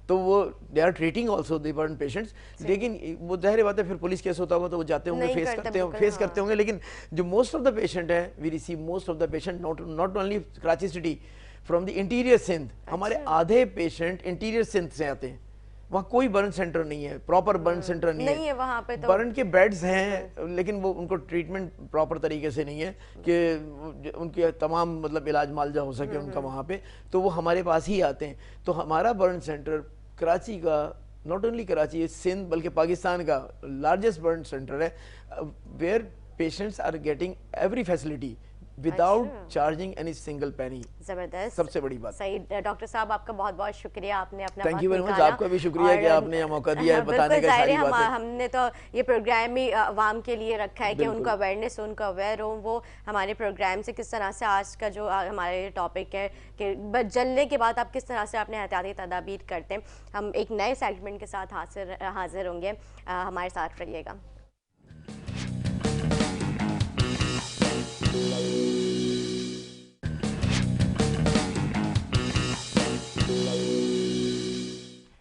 تو وہ they are treating also the burn patients. لیکن وہ ظاہر بات ہے پھر پولیس کیس ہوتا ہوگا تو وہ جاتے ہوں گے, فیس کرتے ہوں گے. لیکن جو موسٹ آف دا پیشنٹ ہے, we receive most of the patient not only Karachi city, from the interior Sindh. ہمارے آدھے پیشنٹ انٹیریئر سندھ سے آتے ہیں. وہاں کوئی برن سینٹر نہیں ہے, پراپر برن سینٹر نہیں ہے وہاں پہ. برن کے بیڈز ہیں لیکن وہ ان کو ٹریٹمنٹ پراپر طریقے سے نہیں ہے کہ ان کے تمام مطلب علاج معالجہ ہو سکے ان کا وہاں پہ, تو وہ ہمارے پاس ہی آتے ہیں. تو ہمارا برن سینٹر کراچی کا, ناٹ اونلی کراچی, سندھ بلکہ پاکستان کا لارجسٹ برن سینٹر ہے, where patients are getting every facility without charging any single penny. زبردست, سب سے بڑی بات. صحیح. ڈاکٹر صاحب آپ کا بہت بہت شکریہ, آپ نے اپنا تھینک یو ویری مچ. آپ کا بھی شکریہ کہ آپ نے یہ موقع دیا ہے بتانے کا ساری باتیں. ہم نے تو یہ پروگرام ہی عوام کے لیے رکھا ہے کہ ان کو اویئرنیس, ان کو اویئر ہوں وہ ہمارے پروگرام سے. کس طرح سے آج کا جو ہمارے ٹاپک ہے کہ جلنے کے بعد آپ کس طرح سے اپنے احتیاطی تدابیر کرتے ہیں. ہم ایک نئے سیگمنٹ کے ساتھ حاضر ہوں گے, ہمارے ساتھ رہیے گا.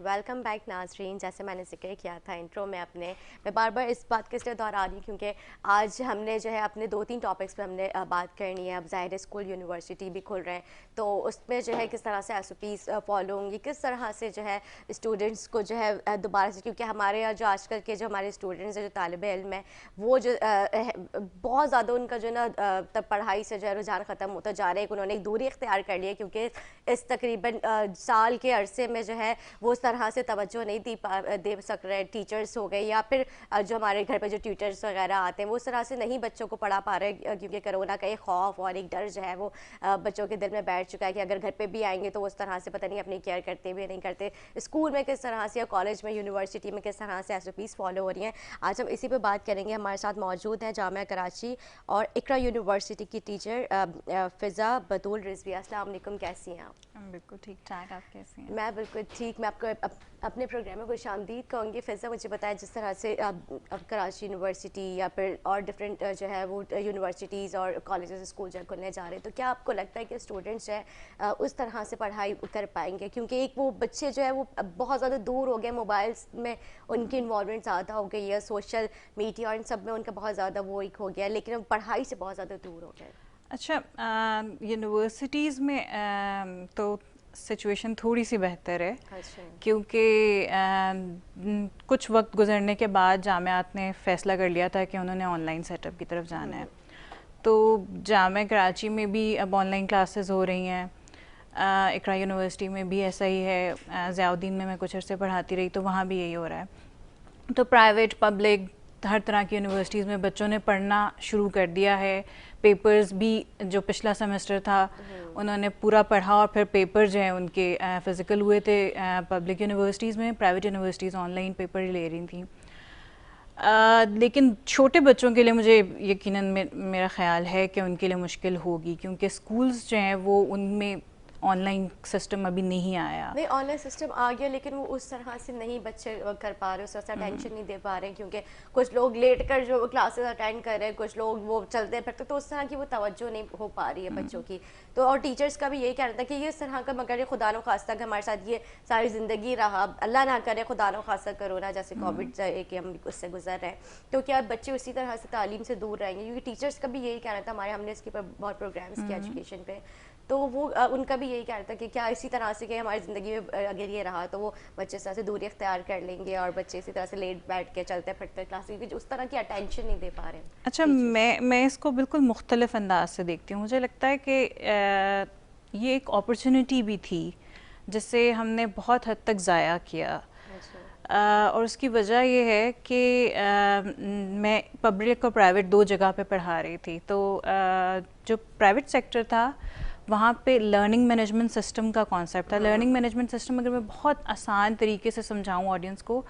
ویلکم بیک ناظرین. جیسے میں نے ذکر کیا تھا انٹرو میں اپنے, میں بار بار اس بات کے اس لیے دہرا رہی ہوں کیونکہ آج ہم نے جو ہے اپنے 2-3 ٹاپکس پہ ہم نے بات کرنی ہے. اب ظاہر اسکول یونیورسٹی بھی کھل رہے ہیں, تو اس میں جو ہے کس طرح سے SOPs فالو ہوں گی, کس طرح سے جو ہے اسٹوڈنٹس کو جو ہے دوبارہ سے, کیونکہ ہمارے یہاں جو آج کل کے جو ہمارے اسٹوڈنٹس ہیں, جو طالب علم ہیں, وہ جو بہت زیادہ ان کا جو ہے نا پڑھائی سے جو ہے رجحان ختم ہوتا جا رہا ہے. انہوں نے ایک دوری اختیار کر لی ہے کیونکہ اس تقریباً سال کے عرصے میں جو ہے وہ اس طرح سے توجہ نہیں دے سک رہے ٹیچرز ہو گئے, یا پھر جو ہمارے گھر پہ جو ٹیوٹرز وغیرہ آتے ہیں وہ اس طرح سے نہیں بچوں کو پڑھا پا رہے, کیونکہ کرونا کا ایک خوف اور ایک ڈر جو ہے وہ بچوں کے دل میں بیٹھ چکا ہے کہ اگر گھر پہ بھی آئیں گے تو اس طرح سے پتہ نہیں اپنی کیئر کرتے بھی نہیں کرتے. اسکول میں کس طرح سے, یا کالج میں, یونیورسٹی میں کس طرح سے SOPs فالو ہو رہی ہیں, آج ہم اسی پہ بات کریں گے. ہمارے ساتھ موجود ہیں جامعہ کراچی اور اقرا یونیورسٹی کی ٹیچر فضا بطول رضوی. السلام علیکم, کیسی ہیں آپ؟ بالکل ٹھیک ٹھاک, آپ کیسے ہیں؟ میں بالکل ٹھیک. میں آپ کو اپنے پروگرام میں خوش آمدید کہوں گی. فضا, مجھے بتائیں جس طرح سے اب کراچی یونیورسٹی یا پھر اور ڈفرینٹ جو ہے وہ یونیورسٹیز اور کالجز اسکول جو کھلنے جا رہے ہیں, تو کیا آپ کو لگتا ہے کہ اسٹوڈنٹس جو ہے اس طرح سے پڑھائی کر پائیں گے؟ کیونکہ ایک وہ بچے جو ہے وہ بہت زیادہ دور ہو گئے, موبائلس میں ان کی انوالومنٹ زیادہ ہو گئی ہے, سوشل میڈیا اور ان سب میں ان کا بہت زیادہ وہ ایک ہو گیا, لیکن پڑھائی سے بہت زیادہ دور ہو گئے. اچھا, یونیورسٹیز میں تو سچویشن تھوڑی سی بہتر ہے, کیونکہ کچھ وقت گزرنے کے بعد جامعات نے فیصلہ کر لیا تھا کہ انہوں نے آن لائن سیٹ اپ کی طرف جانا ہے. تو جامعہ کراچی میں بھی اب آن لائن کلاسز ہو رہی ہیں, اقرا یونیورسٹی میں بھی ایسا ہی ہے, ضیاء الدین میں کچھ عرصے پڑھاتی رہی تو وہاں بھی یہی ہو رہا ہے. تو پرائیویٹ, پبلک, ہر طرح کی یونیورسٹیز میں بچوں نے پڑھنا شروع کر دیا ہے. پیپرز بھی جو پچھلا سیمسٹر تھا انہوں نے پورا پڑھا, اور پھر پیپر جو ہیں ان کے فزیکل ہوئے تھے پبلک یونیورسٹیز میں. Private universities online paper ہی لے رہی تھیں. لیکن چھوٹے بچوں کے لیے مجھے یقیناً میرا خیال ہے کہ ان کے لیے مشکل ہوگی, کیونکہ اسکولز جو ہیں وہ ان میں آن لائن سسٹم ابھی نہیں آیا. نہیں, آن لائن سسٹم آ گیا لیکن وہ اس طرح سے نہیں بچے کر پا رہے, اس طرح سے اٹینشن نہیں دے پا رہے, کیونکہ کچھ لوگ لیٹ کر جو کلاسز اٹینڈ کر رہے ہیں, کچھ لوگ وہ چلتے پھرتے, تو اس طرح کی وہ توجہ نہیں ہو پا رہی ہے بچوں کی. تو اور ٹیچرس کا بھی یہی کہنا تھا کہ یہ اس طرح کا, مگر خدا نخواستہ کہ ہمارے ساتھ یہ ساری زندگی رہا, اللہ نہ کرے خدا نخواستہ کرونا جیسے کووڈ کہ ہم اس سے گزر رہے ہیں, تو کیا بچے اسی طرح سے تعلیم سے دور رہیں گے؟ کیونکہ ٹیچرس کا بھی یہی کہنا تھا, ہم نے اس کے اوپر بہت پروگرامس کیا ایجوکیشن پہ, تو وہ ان کا بھی یہی کہنا تھا کہ کیا اسی طرح سے کہ ہماری زندگی میں اگر یہ رہا تو وہ بچے اس طرح سے دوری اختیار کر لیں گے اور بچے اسی طرح سے لیٹ بیٹھ کے چلتے پھرتے کلاس میں اس طرح کی اٹینشن نہیں دے پا رہے ہیں. اچھا, میں اس کو بالکل مختلف انداز سے دیکھتی ہوں. مجھے لگتا ہے کہ یہ ایک اپرچونٹی بھی تھی جس سے ہم نے بہت حد تک ضائع کیا. اور اس کی وجہ یہ ہے کہ میں پبلک اور پرائیویٹ دو جگہ پہ پڑھا رہی تھی. تو جو پرائیویٹ سیکٹر تھا وہاں پہ لرننگ مینجمنٹ سسٹم کا کانسیپٹ تھا. لرننگ مینجمنٹ سسٹم اگر میں بہت آسان طریقے سے سمجھاؤں آڈینس کو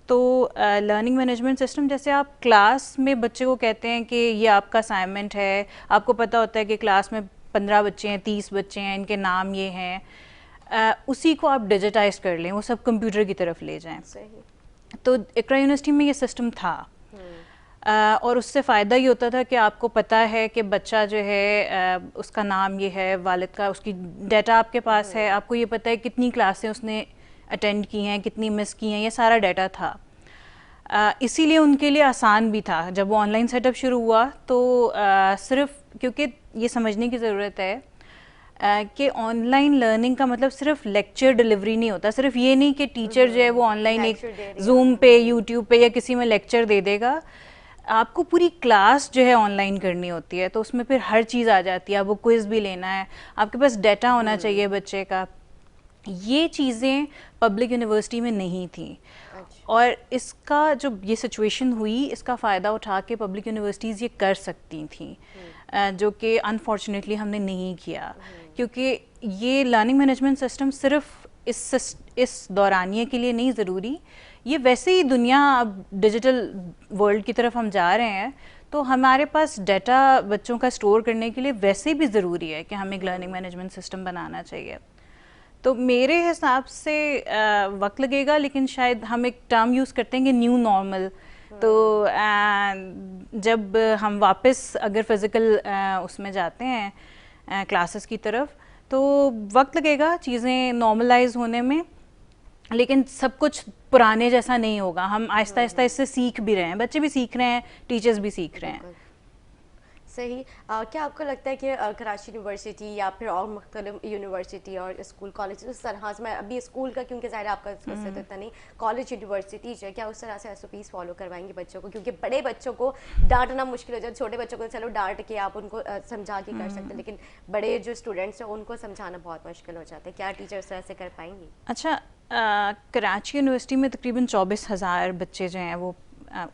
تو لرننگ مینجمنٹ سسٹم جیسے آپ کلاس میں بچے کو کہتے ہیں کہ یہ آپ کا اسائنمنٹ ہے, آپ کو پتہ ہوتا ہے کہ کلاس میں 15 بچے ہیں, 30 بچے ہیں, ان کے نام یہ ہیں, اسی کو آپ ڈیجیٹائز کر لیں, وہ سب کمپیوٹر کی طرف لے جائیں. تو اقرا یونیورسٹی میں یہ سسٹم تھا, اور اس سے فائدہ یہ ہوتا تھا کہ آپ کو پتہ ہے کہ بچہ جو ہے اس کا نام یہ ہے, والد کا, اس کی ڈیٹا آپ کے پاس ہے, آپ کو یہ پتہ ہے کتنی کلاسیں اس نے اٹینڈ کی ہیں, کتنی مس کی ہیں, یہ سارا ڈیٹا تھا. اسی لیے ان کے لیے آسان بھی تھا. جب وہ آن لائن سیٹ اپ شروع ہوا تو صرف کیونکہ یہ سمجھنے کی ضرورت ہے کہ آن لائن لرننگ کا مطلب صرف لیکچر ڈلیوری نہیں ہوتا, صرف یہ نہیں کہ ٹیچر جو ہے وہ آن لائن ایک زوم پہ, یوٹیوب پہ یا کسی میں لیکچر دے دے گا. آپ کو پوری کلاس جو ہے آن لائن کرنی ہوتی ہے, تو اس میں پھر ہر چیز آ جاتی ہے. آپ کو کوئز بھی لینا ہے, آپ کے پاس ڈیٹا ہونا چاہیے بچے کا. یہ چیزیں پبلک یونیورسٹی میں نہیں تھیں, اور اس کا جو یہ سچویشن ہوئی اس کا فائدہ اٹھا کے پبلک یونیورسٹیز یہ کر سکتی تھیں, جو کہ انفارچونیٹلی ہم نے نہیں کیا, کیونکہ یہ لرننگ مینجمنٹ سسٹم صرف اس دورانیے کے لیے نہیں ضروری, یہ ویسے ہی دنیا اب ڈیجیٹل ورلڈ کی طرف ہم جا رہے ہیں, تو ہمارے پاس ڈیٹا بچوں کا اسٹور کرنے کے لیے ویسے بھی ضروری ہے کہ ہمیں ایک لرننگ مینجمنٹ سسٹم بنانا چاہیے. تو میرے حساب سے وقت لگے گا, لیکن شاید ہم ایک ٹرم یوز کرتے ہیں کہ نیو نارمل. تو جب ہم واپس اگر فزیکل اس میں جاتے ہیں کلاسز کی طرف, تو وقت لگے گا چیزیں نارملائز ہونے میں, لیکن سب کچھ پرانے جیسا نہیں ہوگا. ہم آہستہ آہستہ اس سے سیکھ بھی رہے ہیں, بچے بھی سیکھ رہے ہیں, ٹیچرز بھی سیکھ رہے ہیں. صحیح. کیا آپ کو لگتا ہے کہ کراچی یونیورسٹی یا پھر اور مختلف یونیورسٹی اور اسکول کالج اس طرح سے, میں ابھی اسکول کا کیونکہ ظاہر آپ کا اتنا نہیں, کالج یونیورسٹی جو ہے کیا اس طرح سے ایس او پیز فالو کروائیں گے بچوں کو, کیونکہ بڑے بچوں کو ڈانٹنا مشکل ہو جاتا ہے. چھوٹے بچوں کو چلو ڈانٹ کے آپ ان کو سمجھا کے کر سکتے ہیں, لیکن بڑے جو اسٹوڈنٹس ہیں ان کو سمجھانا بہت مشکل ہو جاتا ہے. کیا ٹیچر اس طرح سے کر پائیں گی؟ اچھا, کراچی یونیورسٹی میں تقریباً 24,000 بچے جو ہیں وہ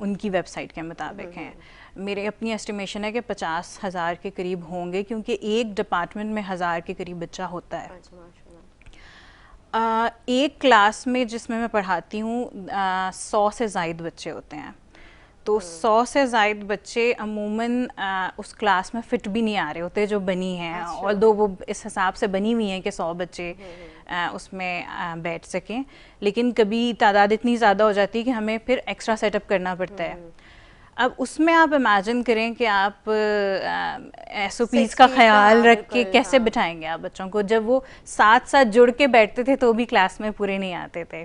ان کی ویب سائٹ کے مطابق ہیں. میرے اپنی اسٹیمیشن ہے کہ 50,000 کے قریب ہوں گے, کیونکہ ایک ڈپارٹمنٹ میں 1000 کے قریب بچہ ہوتا ہے. ایک کلاس میں جس میں پڑھاتی ہوں 100 سے زائد بچے ہوتے ہیں. تو 100 سے زائد بچے عموماً اس کلاس میں فٹ بھی نہیں آ رہے ہوتے جو بنی ہیں, اور دو وہ اس حساب سے بنی ہوئی ہیں کہ 100 بچے اس میں بیٹھ سکیں, لیکن کبھی تعداد اتنی زیادہ ہو جاتی ہے کہ ہمیں پھر ایکسٹرا سیٹ اپ کرنا پڑتا ہے. اب اس میں آپ امیجن کریں کہ آپ ایس او پیز کا خیال رکھ کے کیسے بٹھائیں گے آپ بچوں کو, جب وہ ساتھ ساتھ جڑ کے بیٹھتے تھے تو بھی کلاس میں پورے نہیں آتے تھے.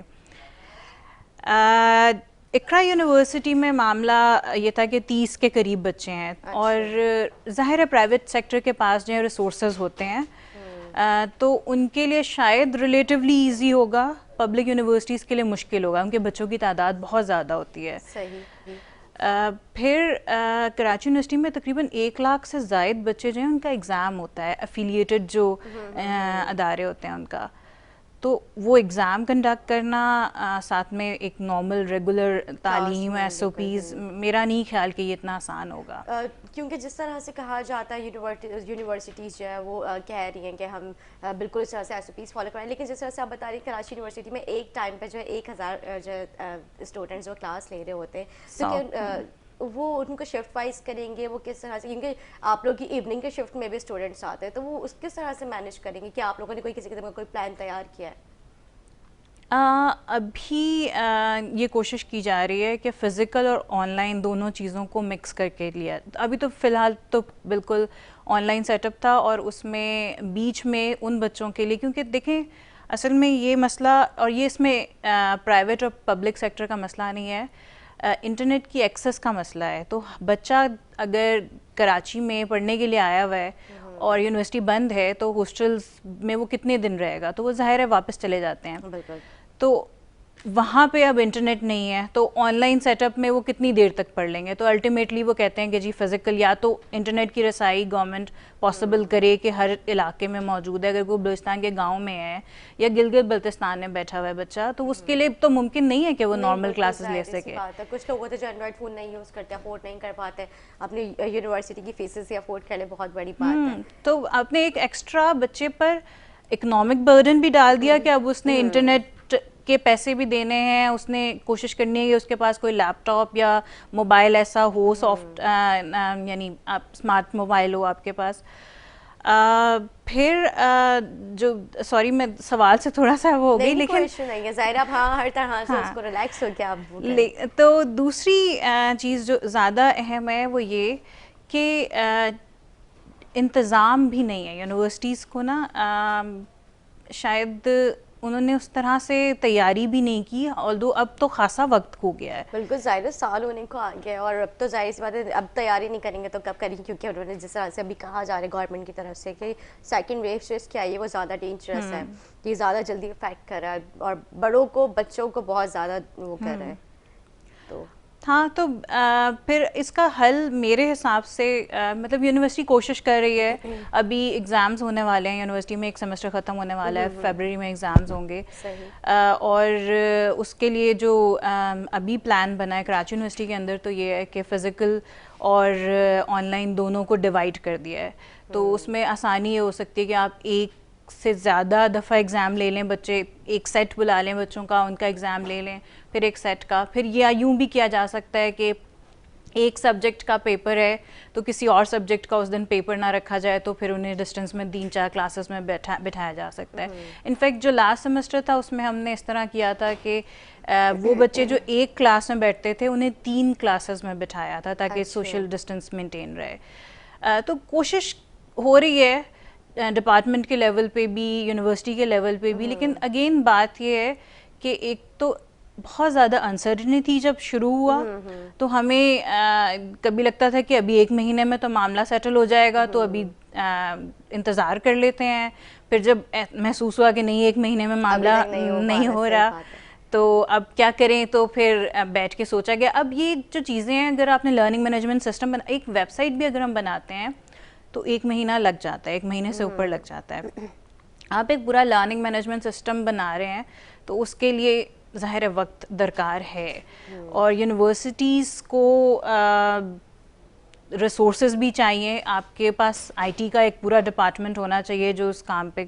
اقرا یونیورسٹی میں معاملہ یہ تھا کہ 30 کے قریب بچے ہیں, اور ظاہر ہے پرائیویٹ سیکٹر کے پاس جو ہے ریسورسز ہوتے ہیں, تو ان کے لیے شاید ریلیٹیولی ایزی ہوگا. پبلک یونیورسٹیز کے لیے مشکل ہوگا, ان کے بچوں کی تعداد بہت زیادہ ہوتی ہے. پھر کراچی یونیورسٹی میں تقریباً 1 لاکھ سے زائد بچے جو ہیں ان کا ایگزام ہوتا ہے, افیلیٹڈ جو ادارے ہوتے ہیں ان کا. تو وہ ایگزام کنڈکٹ کرنا, ساتھ میں ایک نارمل ریگولر تعلیم, ایس او پیز, میرا نہیں خیال کہ یہ اتنا آسان ہوگا. کیونکہ جس طرح سے کہا جاتا ہے یونیورسٹیز جو ہے وہ کہہ رہی ہیں کہ ہم بالکل اس طرح سے ایس او پیز فالو کریں, لیکن جس طرح سے آپ بتا رہی ہیں کراچی یونیورسٹی میں ایک ٹائم پہ جو ہے 1000 جو اسٹوڈنٹس جو کلاس لے رہے ہوتے ہیں, تو وہ ان کو شفٹ وائز کریں گے, وہ کس طرح سے, کیونکہ آپ لوگ کی ایوننگ کے شفٹ میں بھی اسٹوڈنٹس آتے ہیں, تو وہ اس کس طرح سے مینیج کریں گے؟ کیا آپ لوگوں نے کوئی کسی قسم کا کوئی پلان تیار کیا ہے؟ ابھی یہ کوشش کی جا رہی ہے کہ فزیکل اور آن لائن دونوں چیزوں کو مکس کر کے لیا. ابھی تو فی الحال تو بالکل آن لائن سیٹ اپ تھا, اور اس میں بیچ میں ان بچوں کے لیے, کیونکہ دیکھیں اصل میں یہ مسئلہ, اور یہ اس میں پرائیویٹ اور پبلک سیکٹر کا مسئلہ نہیں ہے, انٹرنیٹ کی ایکسیس کا مسئلہ ہے. تو بچہ اگر کراچی میں پڑھنے کے لیے آیا ہوا ہے اور یونیورسٹی بند ہے, تو ہاسٹلز میں وہ کتنے دن رہے گا, تو وہ ظاہر ہے واپس چلے جاتے ہیں. تو وہاں پہ اب انٹرنیٹ نہیں ہے تو آن لائن سیٹ اپ میں وہ کتنی دیر تک پڑھ لیں گے. تو الٹیمیٹلی وہ کہتے ہیں کہ جی فزیکل یا تو انٹرنیٹ کی رسائی گورنمنٹ پاسبل کرے کہ ہر علاقے میں موجود ہے. اگر کوئی بلوچستان کے گاؤں میں ہے یا گلگت بلتستان میں بیٹھا ہوا ہے بچہ تو اس کے لیے تو ممکن نہیں ہے کہ وہ نارمل کلاسز لے سکے. کچھ لوگ ہوتے ہیں جو اینڈرائڈ فون نہیں یوز کرتے, افورڈ نہیں کر پاتے, اپنی یونیورسٹی کی فیسز سے افورڈ کر لیں, بہت بڑی بات ہے. تو آپ نے ایک ایکسٹرا بچے پر اکنامک برڈن بھی ڈال دیا کہ اب اس نے انٹرنیٹ کے پیسے بھی دینے ہیں, اس نے کوشش کرنی ہے کہ اس کے پاس کوئی لیپ ٹاپ یا موبائل ایسا ہو, سافٹ یعنی آپ اسمارٹ موبائل ہو آپ کے پاس. پھر جو سوری میں سوال سے تھوڑا سا وہ ہو گئی, لیکن نہیں ہے ظاہر آپ ہاں ہر طرح سے اس کو ریلیکس ہو کے آپ. تو دوسری چیز جو زیادہ اہم ہے وہ یہ کہ انتظام بھی نہیں ہے یونیورسٹیز کو نا, شاید انہوں نے اس طرح سے تیاری بھی نہیں کی, although اب تو خاصا وقت ہو گیا ہے. بالکل ظاہر سال ہونے کو آ گیا ہے اور اب تو ظاہر سی بات ہے اب تیاری نہیں کریں گے تو کب کریں گے, کیونکہ انہوں نے جس طرح سے ابھی کہا جا رہا ہے گورنمنٹ کی طرف سے کہ سیکنڈ ویو جو اس کی آئی ہے وہ زیادہ ڈینجرس ہے, یہ زیادہ جلدی افیکٹ کر رہا ہے اور بڑوں کو بچوں کو بہت زیادہ وہ کر رہا ہے. تو ہاں تو پھر اس کا حل میرے حساب سے مطلب یونیورسٹی کوشش کر رہی ہے, ابھی ایگزامز ہونے والے ہیں یونیورسٹی میں, ایک سیمسٹر ختم ہونے والا ہے, فیبرری میں ایگزامز ہوں گے, اور اس کے لیے جو ابھی پلان بنا ہے کراچی یونیورسٹی کے اندر تو یہ ہے کہ فزیکل اور آن لائن دونوں کو ڈیوائڈ کر دیا ہے. تو اس میں آسانی یہ ہو سکتی ہے کہ آپ ایک سے زیادہ دفعہ ایگزام لے لیں, بچے ایک سیٹ بلا لیں بچوں کا, ان کا ایگزام لے لیں, پھر ایک سیٹ کا. پھر یہ یوں بھی کیا جا سکتا ہے کہ ایک سبجیکٹ کا پیپر ہے تو کسی اور سبجیکٹ کا اس دن پیپر نہ رکھا جائے تو پھر انہیں ڈسٹینس میں 3-4 کلاسز میں بٹھایا جا سکتا ہے. انفیکٹ جو لاسٹ سیمسٹر تھا اس میں ہم نے اس طرح کیا تھا کہ وہ بچے جو ایک کلاس میں بیٹھتے تھے انہیں 3 کلاسز میں بٹھایا تھا تاکہ سوشل ڈسٹینس مینٹین رہے. تو کوشش ہو رہی ہے ڈپارٹمنٹ کے لیول پہ بھی, یونیورسٹی کے لیول پہ بھی, لیکن اگین بات یہ ہے کہ ایک تو بہت زیادہ انسرٹنٹی جب شروع ہوا تو ہمیں کبھی لگتا تھا کہ ابھی 1 مہینے میں تو معاملہ سیٹل ہو جائے گا تو ابھی انتظار کر لیتے ہیں. پھر جب محسوس ہوا کہ نہیں 1 مہینے میں معاملہ نہیں ہو رہا تو اب کیا کریں, تو پھر بیٹھ کے سوچا گیا اب یہ جو چیزیں ہیں اگر آپ نے لرننگ مینجمنٹ سسٹم ایک ویب سائٹ بھی اگر ہم بناتے ہیں تو 1 مہینہ لگ جاتا ہے, 1 مہینے سے اوپر لگ جاتا ہے. آپ ایک پورا لرننگ مینجمنٹ سسٹم بنا رہے ہیں تو اس کے لیے ظاہر وقت درکار ہے, اور یونیورسٹیز کو ریسورسز بھی چاہیے. آپ کے پاس آئی ٹی کا ایک پورا ڈپارٹمنٹ ہونا چاہیے جو اس کام پہ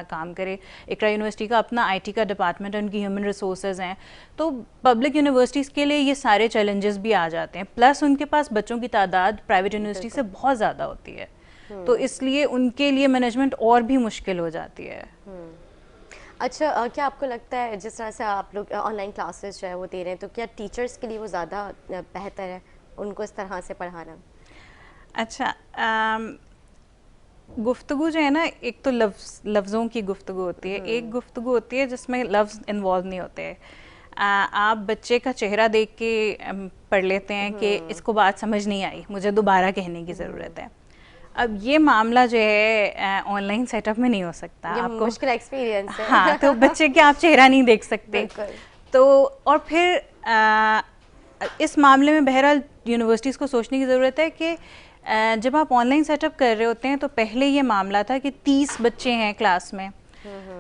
کام کرے. اقرا یونیورسٹی کا اپنا آئی ٹی کا ڈپارٹمنٹ ہے, ان کی ہیومن ریسورسز ہیں. تو پبلک یونیورسٹیز کے لیے یہ سارے چیلنجز بھی آ جاتے ہیں, پلس ان کے پاس بچوں کی تعداد پرائیویٹ یونیورسٹی سے بہت زیادہ ہوتی ہے, تو اس لیے ان کے لیے مینجمنٹ اور بھی مشکل ہو جاتی ہے. اچھا, کیا آپ کو لگتا ہے جس طرح سے آپ لوگ آن لائن کلاسز جو ہے وہ دے رہے ہیں تو کیا ٹیچرس کے لیے وہ زیادہ بہتر ہے ان کو اس طرح سے پڑھانا؟ اچھا, گفتگو جو ہے نا, ایک تو لفظوں کی گفتگو ہوتی ہے, ایک گفتگو ہوتی ہے جس میں لفظ انوالو نہیں ہوتے. آپ بچے کا چہرہ دیکھ کے پڑھ لیتے ہیں کہ اس کو بات سمجھ نہیں آئی, مجھے دوبارہ کہنے کی ضرورت ہے. اب یہ معاملہ جو ہے آن لائن سیٹ اپ میں نہیں ہو سکتا, آپ کو مشکل ایکسپیرینس ہے. ہاں, تو بچے کے آپ چہرہ نہیں دیکھ سکتے. تو اور پھر اس معاملے میں بہرحال یونیورسٹیز کو سوچنے کی ضرورت ہے کہ جب آپ آن لائن سیٹ اپ کر رہے ہوتے ہیں تو پہلے یہ معاملہ تھا کہ 30 بچے ہیں کلاس میں.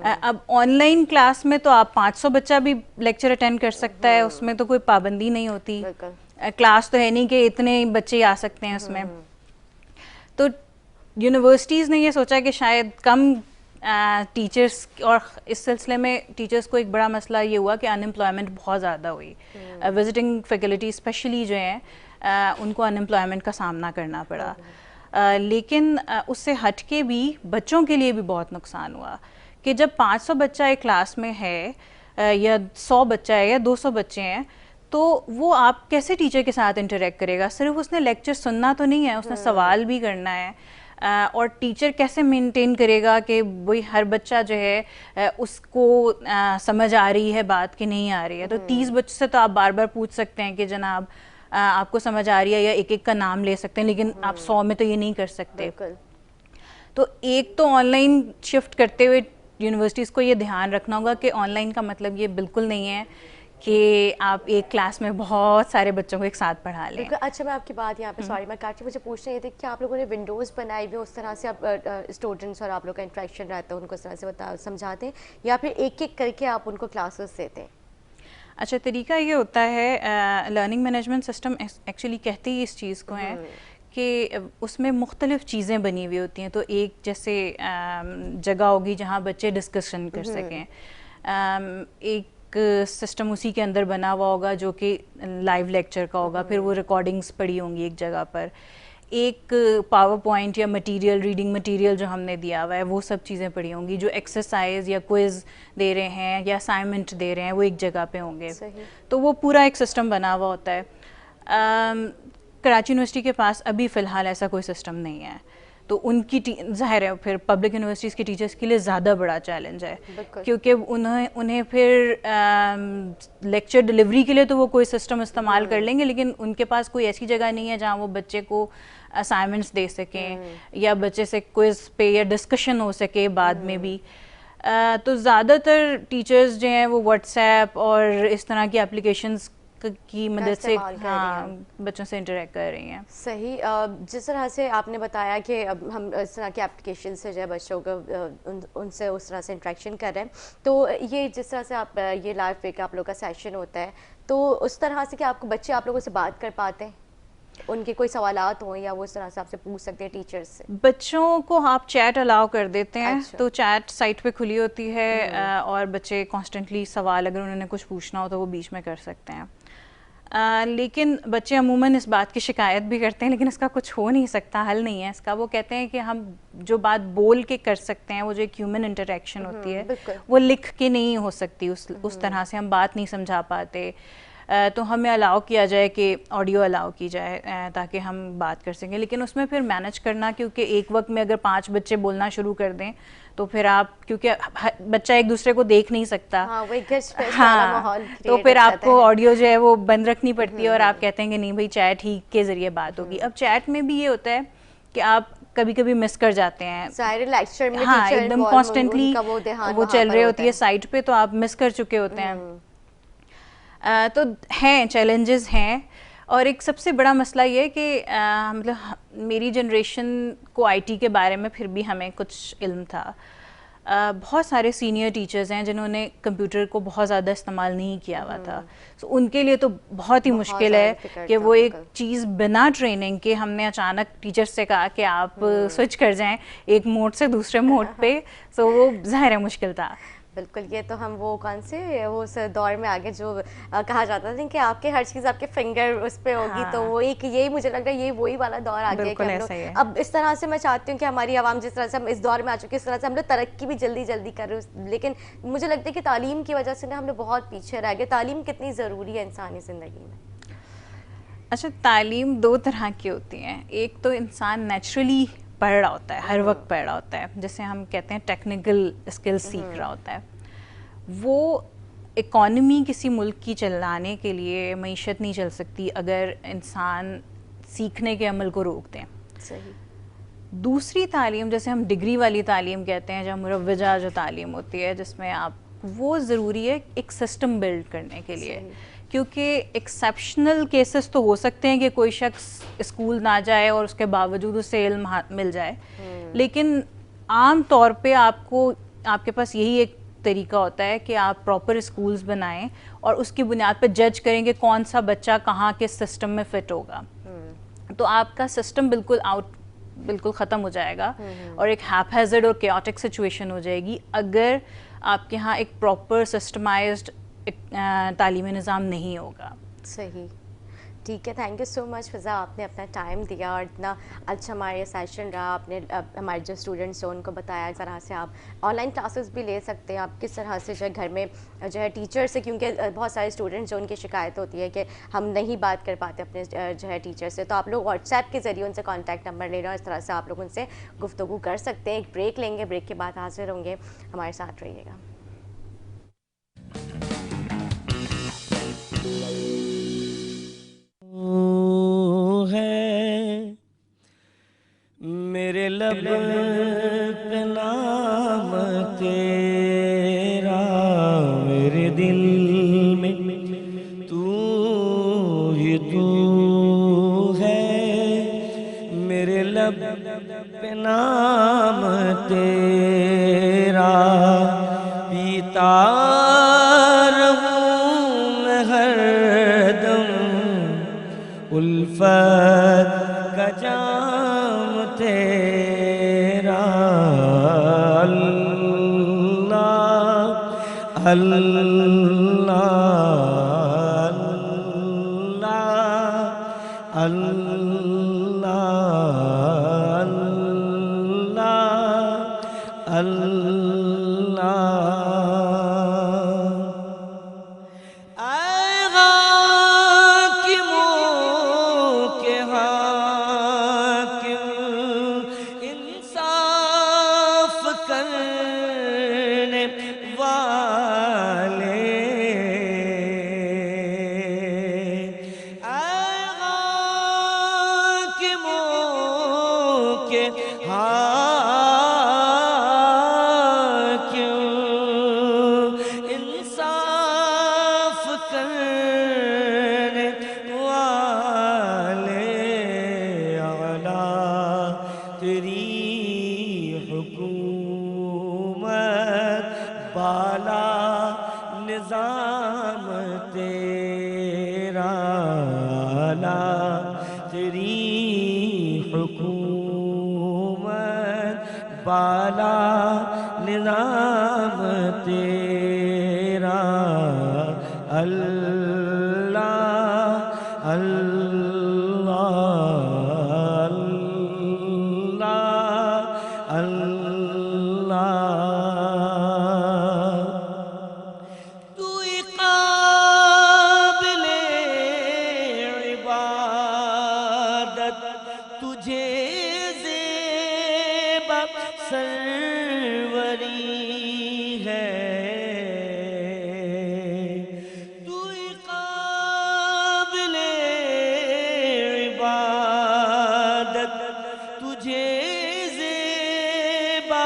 اب آن لائن کلاس میں تو آپ 500 بچہ بھی لیکچر اٹینڈ کر سکتا ہے, اس میں تو کوئی پابندی نہیں ہوتی. کلاس تو ہے نہیں کہ اتنے بچے آ سکتے ہیں اس میں. تو یونیورسٹیز نے یہ سوچا کہ شاید کم ٹیچرس, اور اس سلسلے میں ٹیچرس کو ایک بڑا مسئلہ یہ ہوا کہ ان امپلائمنٹ بہت زیادہ ہوئی. وزٹنگ فیکلٹی اسپیشلی جو ہیں ان کو ان امپلائمنٹ کا سامنا کرنا پڑا. لیکن اس سے ہٹ کے بھی بچوں کے لیے بھی بہت نقصان ہوا کہ جب 500 بچہ ایک کلاس میں ہے یا 100 بچہ ہے یا 200 بچے ہیں تو وہ آپ کیسے ٹیچر کے ساتھ انٹریکٹ کرے گا؟ صرف اس نے لیکچر سننا تو نہیں ہے, اس نے سوال بھی کرنا ہے. اور ٹیچر کیسے مینٹین کرے گا کہ وہی ہر بچہ جو ہے اس کو سمجھ آ رہی ہے بات کہ نہیں آ رہی ہے. تو 30 بچوں سے تو آپ بار بار پوچھ سکتے ہیں کہ جناب آپ کو سمجھ آ رہی ہے, یا ایک ایک کا نام لے سکتے ہیں, لیکن آپ 100 میں تو یہ نہیں کر سکتے. تو ایک تو آن لائن شفٹ کرتے ہوئے یونیورسٹیز کو یہ دھیان رکھنا ہوگا کہ آن لائن کا مطلب یہ بالکل نہیں ہے کہ آپ ایک کلاس میں بہت سارے بچوں کو ایک ساتھ پڑھا لیں. اچھا میں آپ کی بات یہاں پہ سوری میں کاٹی, مجھے پوچھنا یہ تھا کہ آپ لوگوں نے ونڈوز بنائی ہوئی اس طرح سے آپ اسٹوڈنٹس اور آپ لوگ کا انٹریکشن رہتا ہے ان کو اس طرح سے سمجھاتے ہیں, یا پھر ایک ایک کر کے آپ ان کو کلاسز دیتے ہیں؟ اچھا طریقہ یہ ہوتا ہے, لرننگ مینجمنٹ سسٹم ایکچولی کہتے ہی اس چیز کو ہیں کہ اس میں مختلف چیزیں بنی ہوئی ہوتی ہیں. تو ایک جیسے جگہ ہوگی جہاں بچے ڈسکشن کر سکیں, ایک سسٹم اسی کے اندر بنا ہوا ہوگا جو کہ لائیو لیکچر کا ہوگا, پھر وہ ریکارڈنگس پڑی ہوں گی ایک جگہ پر, ایک پاور پوائنٹ یا مٹیریل ریڈنگ مٹیریل جو ہم نے دیا ہوا ہے وہ سب چیزیں پڑھی ہوں گی, جو ایکسرسائز یا کوئز دے رہے ہیں یا اسائنمنٹ دے رہے ہیں وہ ایک جگہ پہ ہوں گے. تو وہ پورا ایک سسٹم بنا ہوا ہوتا ہے. کراچی یونیورسٹی کے پاس ابھی فی الحال ایسا کوئی سسٹم نہیں ہے, تو ان کی ظاہر ہے پھر پبلک یونیورسٹیز کے ٹیچرس کے لیے زیادہ بڑا چیلنج ہے, کیونکہ انہیں پھر لیکچر ڈلیوری کے لیے تو وہ کوئی سسٹم استعمال کر لیں گے, لیکن ان کے پاس کوئی ایسی جگہ نہیں ہے جہاں وہ بچے کو اسائنمنٹس دے سکیں یا بچے سے کوئز پہ یا ڈسکشن ہو سکے بعد میں بھی. تو زیادہ تر ٹیچرز جو ہیں وہ واٹس ایپ اور اس طرح کی اپلیکیشنز کی مدد سے بچوں سے انٹریکٹ کر رہی ہیں. صحیح. جس طرح سے آپ نے بتایا کہ اب ہم اس طرح کی اپلیکیشن سے جو ہے بچوں کو ان سے اس طرح سے انٹریکشن کر رہے ہیں, تو یہ جس طرح سے آپ یہ لائیو ویک آپ لوگ کا سیشن ہوتا ہے, تو اس طرح سے کہ آپ کو بچے آپ لوگوں سے بات کر پاتے ہیں, ان کے کوئی سوالات ہوں یا وہ اس طرح سے آپ سے پوچھ سکتے ہیں ٹیچرز سے؟ بچوں کو آپ چیٹ الاؤ کر دیتے ہیں, تو چیٹ سائٹ پہ کھلی ہوتی ہے اور بچے کانسٹنٹلی سوال اگر انہوں نے کچھ پوچھنا ہو تو وہ بیچ میں کر سکتے ہیں. لیکن بچے عموماً اس بات کی شکایت بھی کرتے ہیں, لیکن اس کا کچھ ہو نہیں سکتا, حل نہیں ہے اس کا. وہ کہتے ہیں کہ ہم جو بات بول کے کر سکتے ہیں, وہ جو ایک ہیومن انٹریکشن ہوتی ہے وہ لکھ کے نہیں ہو سکتی, اس طرح سے ہم بات نہیں سمجھا پاتے. تو ہمیں الاؤ کیا جائے کہ آڈیو الاؤ کی جائے تاکہ ہم بات کر سکیں. لیکن اس میں پھر مینج کرنا, کیونکہ ایک وقت میں اگر 5 بچے بولنا شروع کر دیں تو پھر آپ, کیونکہ بچہ ایک دوسرے کو دیکھ نہیں سکتا, تو پھر آپ کو آڈیو جو ہے وہ بند رکھنی پڑتی ہے, اور آپ کہتے ہیں کہ نہیں بھائی چیٹ ہی کے ذریعے بات ہوگی. اب چیٹ میں بھی یہ ہوتا ہے کہ آپ کبھی کبھی مس کر جاتے ہیں, ہاں ایک دم کانسٹنٹلی وہ چل رہی ہوتی ہے سائٹ پہ, تو آپ مس کر چکے ہوتے ہیں. تو ہیں چیلنجز ہیں. اور ایک سب سے بڑا مسئلہ یہ کہ مطلب میری جنریشن کو آئی ٹی کے بارے میں پھر بھی ہمیں کچھ علم تھا. بہت سارے سینئر ٹیچرز ہیں جنہوں نے کمپیوٹر کو بہت زیادہ استعمال نہیں کیا ہوا تھا, تو ان کے لیے تو بہت ہی مشکل ہے کہ وہ ایک چیز بنا ٹریننگ کے ہم نے اچانک ٹیچر سے کہا کہ آپ سوئچ کر جائیں ایک موڈ سے دوسرے موڈ پہ, تو وہ ظاہر ہے مشکل تھا. بالکل. یہ تو ہم وہ کون سے وہ اس دور میں آگے جو کہا جاتا تھا کہ آپ کے ہر چیز آپ کے فنگر اس پہ ہوگی, تو وہ ایک یہی مجھے لگ رہا ہے یہ وہی والا دور آ گیا کہ ہم لوگ اب اس طرح سے, میں چاہتی ہوں کہ ہماری عوام جس طرح سے ہم اس دور میں آ چکے, اس طرح سے ہم لوگ ترقی بھی جلدی جلدی کر رہے ہیں, لیکن مجھے لگتا ہے کہ تعلیم کی وجہ سے نا ہم لوگ بہت پیچھے رہ گئے. تعلیم کتنی ضروری ہے انسانی زندگی میں؟ اچھا تعلیم 2 طرح کی ہوتی ہیں. ایک تو انسان نیچرلی پڑھ رہا ہوتا ہے, ہر وقت پڑھ رہا ہوتا ہے, جیسے ہم کہتے ہیں ٹیکنیکل اسکل سیکھ رہا ہوتا ہے. وہ اکانومی کسی ملک کی چلانے کے لیے معیشت نہیں چل سکتی اگر انسان سیکھنے کے عمل کو روک دیں. صحیح. دوسری تعلیم جیسے ہم ڈگری والی تعلیم کہتے ہیں, جو مروجہ جو تعلیم ہوتی ہے جس میں آپ, وہ ضروری ہے ایک سسٹم بلڈ کرنے کے لیے, کیونکہ ایکسیپشنل کیسز تو ہو سکتے ہیں کہ کوئی شخص اسکول نہ جائے اور اس کے باوجود اسے علم مل جائے, لیکن عام طور پہ آپ کے پاس یہی ایک طریقہ ہوتا ہے کہ آپ پراپر اسکولز بنائیں اور اس کی بنیاد پہ جج کریں کہ کون سا بچہ کہاں کس سسٹم میں فٹ ہوگا. تو آپ کا سسٹم بالکل ختم ہو جائے گا اور ایک ہیپ ہیزرڈ اور کیوٹک سچویشن ہو جائے گی اگر آپ کے ہاں ایک پراپر سسٹمائزڈ تعلیمی نظام نہیں ہوگا. صحیح. ٹھیک ہے, تھینک یو سو مچ فضا, آپ نے اپنا ٹائم دیا اور اتنا اچھا ہمارا سیشن رہا. آپ نے ہمارے جو اسٹوڈنٹس ہیں ان کو بتایا اس طرح سے آپ آن لائن کلاسز بھی لے سکتے ہیں, آپ کس طرح سے جو ہے گھر میں جو ہے ٹیچر سے, کیونکہ بہت سارے اسٹوڈنٹس جو ان کی شکایت ہوتی ہے کہ ہم نہیں بات کر پاتے اپنے جو ہے ٹیچر سے, تو آپ لوگ واٹس ایپ کے ذریعے ان سے کانٹیکٹ نمبر لے رہے ہیں, اس طرح سے آپ لوگ ان سے گفتگو کر سکتے ہیں. ایک بریک لیں گے, بریک کے بعد حاضر ہوں گے, ہمارے ساتھ رہیے گا. میرے لب پہ نام تیرا بھی تو ہے میرے لب پہ نام تیرا پیتا رہوں میں ہر دم الفت کا جام تیرا اللہ اللہ اللہ اللہ اللہ اے حاکموں کے حاکم انصاف کرنے والے انصاف کرنے والے اعلیٰ تیری حکومت بالا نظام تیرا اعلیٰ تیری حکومت بالا نظام تیرا اللہ اللہ اللہ اللہ تو قابل عبادت تجھے زیبا سروری ہے تو قابل عبادت تجھے زیبا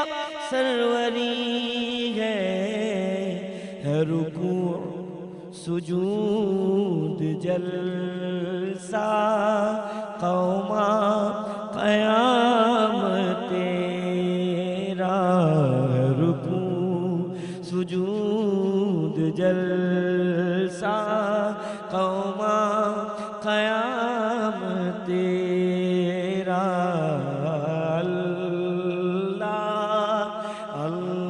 سروری ہے رکوع سجود جلسہ قوما قیام تیرا رکوع سجود جلسہ قوما قیام تیرا اللہ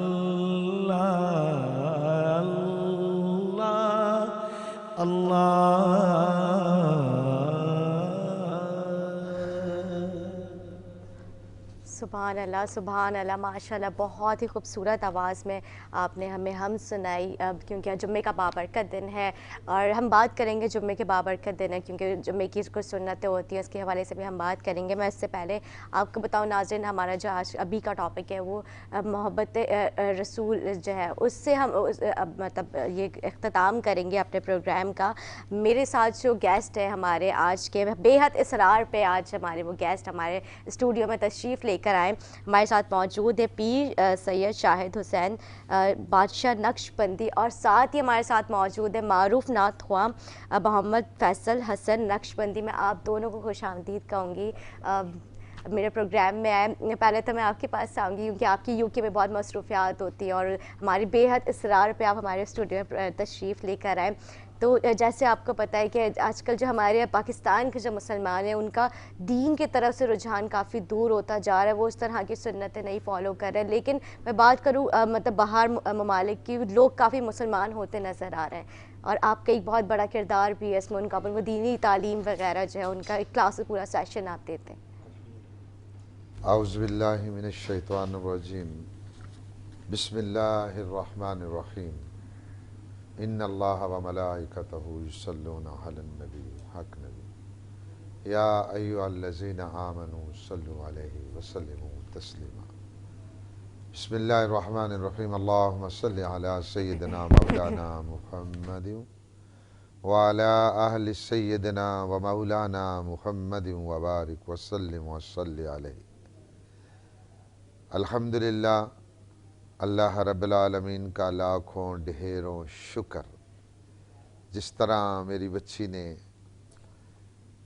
اللہ سبحان اللہ ماشاء اللہ، بہت ہی خوبصورت آواز میں آپ نے ہمیں ہم سنائی، کیونکہ جمعے کا بابرکت دن ہے اور ہم بات کریں گے جمعے کے بابرکت دن ہے، کیونکہ جمعے کی کچھ سنتیں ہوتی ہیں، اس کے حوالے سے بھی ہم بات کریں گے۔ میں اس سے پہلے آپ کو بتاؤں ناظرین، ہمارا جو آج ابھی کا ٹاپک ہے وہ محبت رسول جو ہے، اس سے ہم مطلب یہ اختتام کریں گے اپنے پروگرام کا۔ میرے ساتھ جو گیسٹ ہے ہمارے آج کے، بے حد اصرار پہ آج ہمارے وہ گیسٹ ہمارے اسٹوڈیو میں تشریف لے کر آئے، ہمارے ساتھ موجود ہے پیر سید شاہد حسین بادشاہ نقش بندی، اور ساتھ ہی ہمارے ساتھ موجود ہے معروف نعت خواں محمد فیصل حسن نقش بندی۔ میں آپ دونوں کو خوش آمدید کہوں گی میرے پروگرام میں آئے۔ پہلے تو میں آپ کے پاس آؤں گی کیونکہ آپ کی یو کے میں بہت مصروفیات ہوتی ہیں اور ہماری بے حد اصرار پہ آپ ہمارے اسٹوڈیو میں تشریف لے کر آئے۔ تو جیسے آپ کو پتہ ہے کہ آج کل جو ہمارے پاکستان کے جو مسلمان ہیں ان کا دین کی طرف سے رجحان کافی دور ہوتا جا رہا ہے، وہ اس طرح کی سنتیں نہیں فالو کر رہے، لیکن میں بات کروں مطلب باہر ممالک کی، لوگ کافی مسلمان ہوتے نظر آ رہے ہیں، اور آپ کا ایک بہت بڑا کردار بھی ہے اس میں، ان کا وہ دینی تعلیم وغیرہ جو ہے ان کا ایک کلاس پورا سیشن آپ دیتے ہیں۔ اعوذ باللہ من الشیطان الرجیم، بسم اللہ الرحمن الرحیم، ان اللہ و ملائکتہ یصلون علی النبی، حق نبی، یا ایھا الذین آمنوا صلوا علیہ وسلموا تسلیما۔ بسم اللہ الرحمن الرحیم، اللہم صل علی سیدنا مولانا محمد وعلی اہل سیدنا و مولانا محمد وبارک وسلم وصلی علیہ۔ الحمدللہ، اللہ رب العالمین کا لاکھوں ڈھیروں شکر، جس طرح میری بچی نے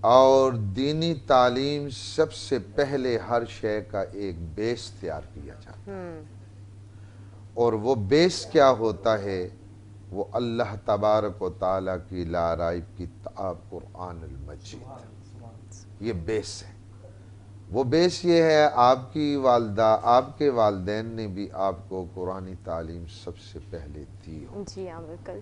اور دینی تعلیم سب سے پہلے ہر شے کا ایک بیس تیار کیا جاتا ہے، اور وہ بیس کیا ہوتا ہے؟ وہ اللہ تبارک و تعالیٰ کی لا ریب کتاب قرآن المجید، یہ بیس ہے۔ وہ بیس یہ ہے، آپ کی والدہ، آپ کے والدین نے بھی آپ کو قرآنی تعلیم سب سے پہلے دی ہو۔ جی ہاں بالکل۔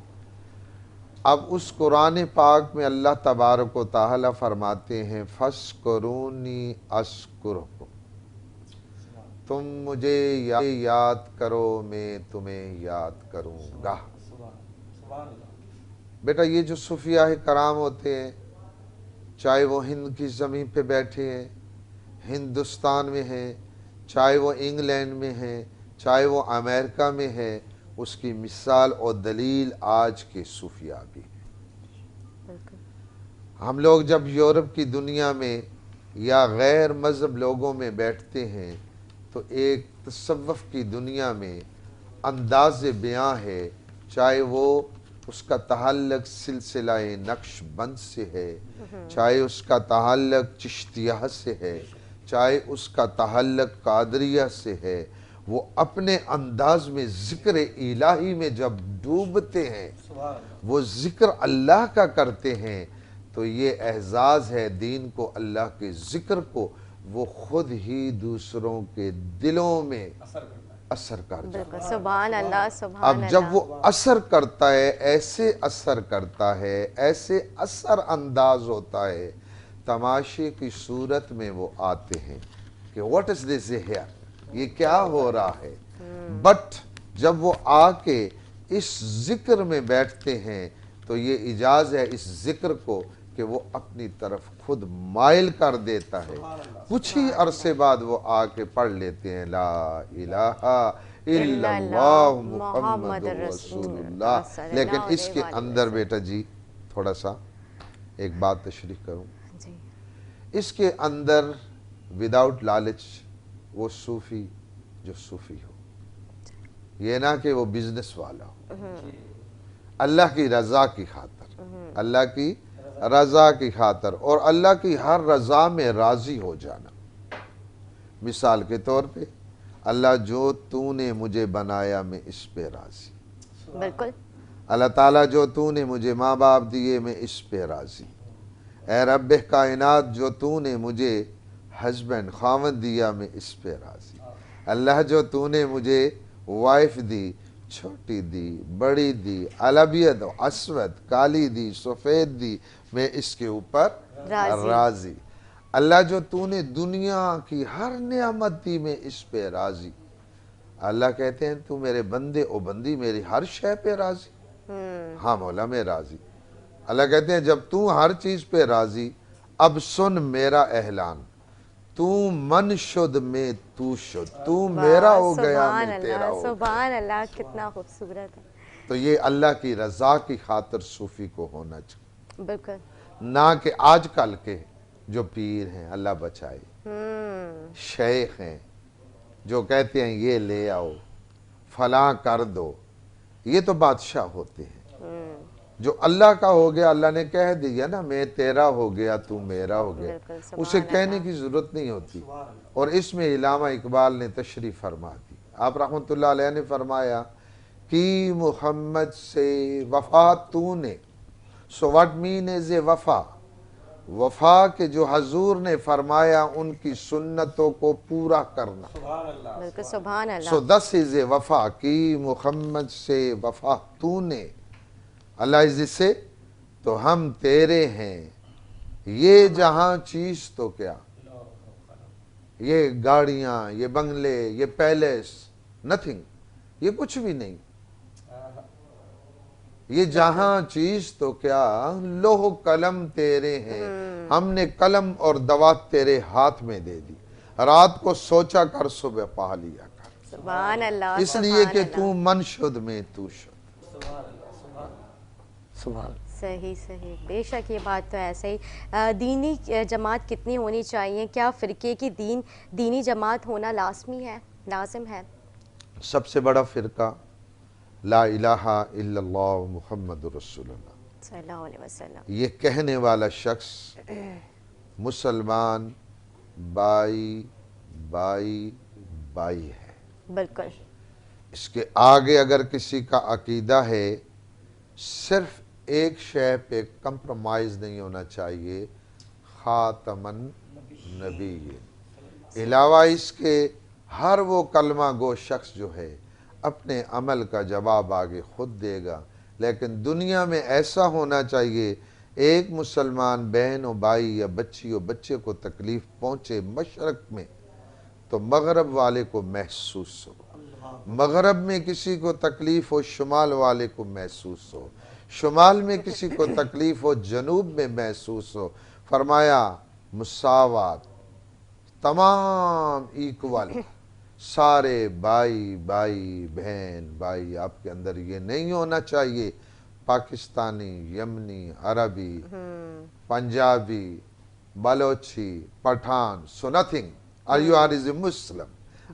اب اس قرآن پاک میں اللہ تبارک و تعالیٰ فرماتے ہیں فَاسْقُرُونِي أَذْكُرْكُمْ، تم مجھے یاد کرو میں تمہیں یاد کروں گا۔ بیٹا یہ جو صوفیاء کرام ہوتے ہیں، چاہے وہ ہند کی زمین پہ بیٹھے ہیں، ہندوستان میں ہیں، چاہے وہ انگلینڈ میں ہیں، چاہے وہ امریکہ میں ہے، اس کی مثال اور دلیل آج کے صوفیاء بھی ہیں۔ ہم لوگ جب یورپ کی دنیا میں یا غیر مذہب لوگوں میں بیٹھتے ہیں تو ایک تصوف کی دنیا میں انداز بیاں ہے، چاہے وہ اس کا تعلق سلسلہ نقش بند سے ہے، چاہے اس کا تعلق چشتیہ سے ہے، چاہے اس کا تعلق قادریہ سے ہے، وہ اپنے انداز میں ذکر الہی میں جب ڈوبتے ہیں، وہ ذکر اللہ کا کرتے ہیں، تو یہ اعزاز ہے دین کو، اللہ کے ذکر کو، وہ خود ہی دوسروں کے دلوں میں اثر کر جاتا ہے۔ سبحان اللہ سبحان اب اللہ۔ جب وہ اثر کرتا ہے، ایسے اثر کرتا ہے، ایسے اثر انداز ہوتا ہے، تماشے کی صورت میں وہ آتے ہیں کہ what is this here؟ یہ کیا ہو رہا ہے؟ بٹ جب وہ آ کے اس ذکر میں بیٹھتے ہیں تو یہ اجاز ہے اس ذکر کو کہ وہ اپنی طرف خود مائل کر دیتا ہے۔ کچھ ہی عرصے بعد وہ آ کے پڑھ لیتے ہیں لا الہ الا اللہ محمد رسول اللہ۔ لیکن اس کے اندر بیٹا جی تھوڑا سا ایک بات تشریح کروں، اس کے اندر وداؤٹ لالچ وہ صوفی جو صوفی ہو، یہ نہ کہ وہ بزنس والا ہو، اللہ کی رضا کی خاطر، اللہ کی رضا کی خاطر اور اللہ کی ہر رضا میں راضی ہو جانا۔ مثال کے طور پہ اللہ جو تو نے مجھے بنایا میں اس پہ راضی، بالکل۔ اللہ تعالیٰ جو تو نے مجھے ماں باپ دیے میں اس پہ راضی، اے رب کائنات جو تو نے مجھے ہسبینڈ خاوند دیا میں اس پہ راضی، اللہ جو تو نے مجھے وائف دی، چھوٹی دی، بڑی دی، الابیض اسود، کالی دی، سفید دی، میں اس کے اوپر راضی، اللہ جو تو نے دنیا کی ہر نعمت دی میں اس پہ راضی۔ اللہ کہتے ہیں تو میرے بندے او بندی میری ہر شے پہ راضی؟ ہاں مولا میں راضی۔ اللہ کہتے ہیں جب تو ہر چیز پہ راضی، اب سن میرا اعلان، تو من شد میں تو شد، تو میرا ہو گیا میں تیرا ہو گیا۔ سبحان اللہ، کتنا خوبصورت ہے۔ تو یہ اللہ کی رضا کی خاطر صوفی کو ہونا چاہیے، بالکل۔ نہ کہ آج کل کے جو پیر ہیں اللہ بچائے، شیخ ہیں جو کہتے ہیں یہ لے آؤ فلاں کر دو، یہ تو بادشاہ ہوتے ہیں۔ جو اللہ کا ہو گیا اللہ نے کہہ دیا نا میں تیرا ہو گیا تو میرا ہو گیا، اسے کہنے کی ضرورت نہیں ہوتی۔ اور اس میں علامہ اقبال نے تشریح فرما دی، آپ رحمۃ اللہ علیہ نے فرمایا کہ محمد سے وفا تو نے، سو واٹ مین از اے وفا، وفا کے جو حضور نے فرمایا ان کی سنتوں کو پورا کرنا، بالکل سبحان اللہ۔ سو دس از اے وفا کی محمد سے وفا تو نے، اللہ عزت سے تو ہم تیرے ہیں، یہ جہاں چیز تو کیا، یہ گاڑیاں، یہ بنگلے، یہ پیلیس، نتھنگ، یہ کچھ بھی نہیں، یہ جہاں چیز تو کیا، لوح قلم تیرے ہیں، ہم نے قلم اور دوات تیرے ہاتھ میں دے دی، رات کو سوچا کر صبح پا لیا کر، سبحان اللہ، اس لیے کہ تو من شد میں تو شد۔ صحیح صحیح، بے شک یہ بات تو ایسے ہی۔ دینی جماعت کتنی ہونی چاہیے؟ کیا فرقے کی دینی جماعت ہونا لازمی ہے، لازم ہے؟ سب سے بڑا فرقہ لا الہ الا اللہ محمد رسول اللہ، صلی اللہ علیہ وسلم. یہ کہنے والا شخص مسلمان بائی بائی بائی ہے. بالکل. اس کے آگے اگر کسی کا عقیدہ ہے صرف ایک شے پہ کمپرومائز نہیں ہونا چاہیے، خاتم النبی، علاوہ اس کے ہر وہ کلمہ گو شخص جو ہے اپنے عمل کا جواب آگے خود دے گا. لیکن دنیا میں ایسا ہونا چاہیے ایک مسلمان بہن و بھائی یا بچی و بچے کو تکلیف پہنچے مشرق میں تو مغرب والے کو محسوس ہو، مغرب میں کسی کو تکلیف ہو شمال والے کو محسوس ہو، شمال میں کسی کو تکلیف ہو جنوب میں محسوس ہو. فرمایا مساوات، تمام ایکول، سارے بھائی بھائی بہن بھائی. آپ کے اندر یہ نہیں ہونا چاہیے پاکستانی، یمنی، عربی، پنجابی، بلوچی، پٹھان. سو nothing. Are you are is a Muslim.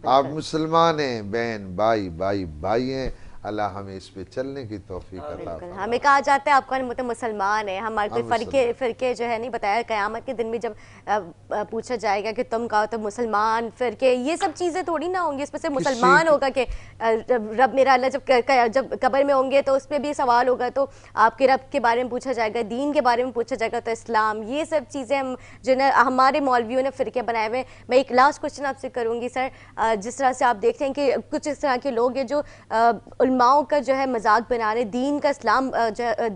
آپ مسلمان ہیں، بہن بھائی بھائی بھائی ہیں. اللہ ہمیں اس پہ چلنے کی توفیق عطا بالکل. فرمائے. ہمیں کہا جاتا ہے آپ کون مطلب مسلمان ہیں، ہمارے کوئی فرقے جو ہے نہیں بتایا. قیامت کے دن میں جب پوچھا جائے گا کہ تم کہو تو مسلمان فرقے، یہ سب چیزیں تھوڑی نہ ہوں گی. اس میں سے مسلمان ہوگا کہ رب میرا اللہ جب قبر میں ہوں گے تو اس پہ بھی سوال ہوگا، تو آپ کے رب کے بارے میں پوچھا جائے گا، دین کے بارے میں پوچھا جائے گا تو اسلام. یہ سب چیزیں ہم جو نا ہمارے مولویوں نے فرقے بنائے ہوئے. میں ایک لاسٹ کوشچن آپ سے کروں گی سر. جس طرح سے آپ دیکھتے ہیں کہ کچھ اس طرح کے لوگ ہیں جو علماؤں کا جو ہے مذاق بنا رہے، دین کا اسلام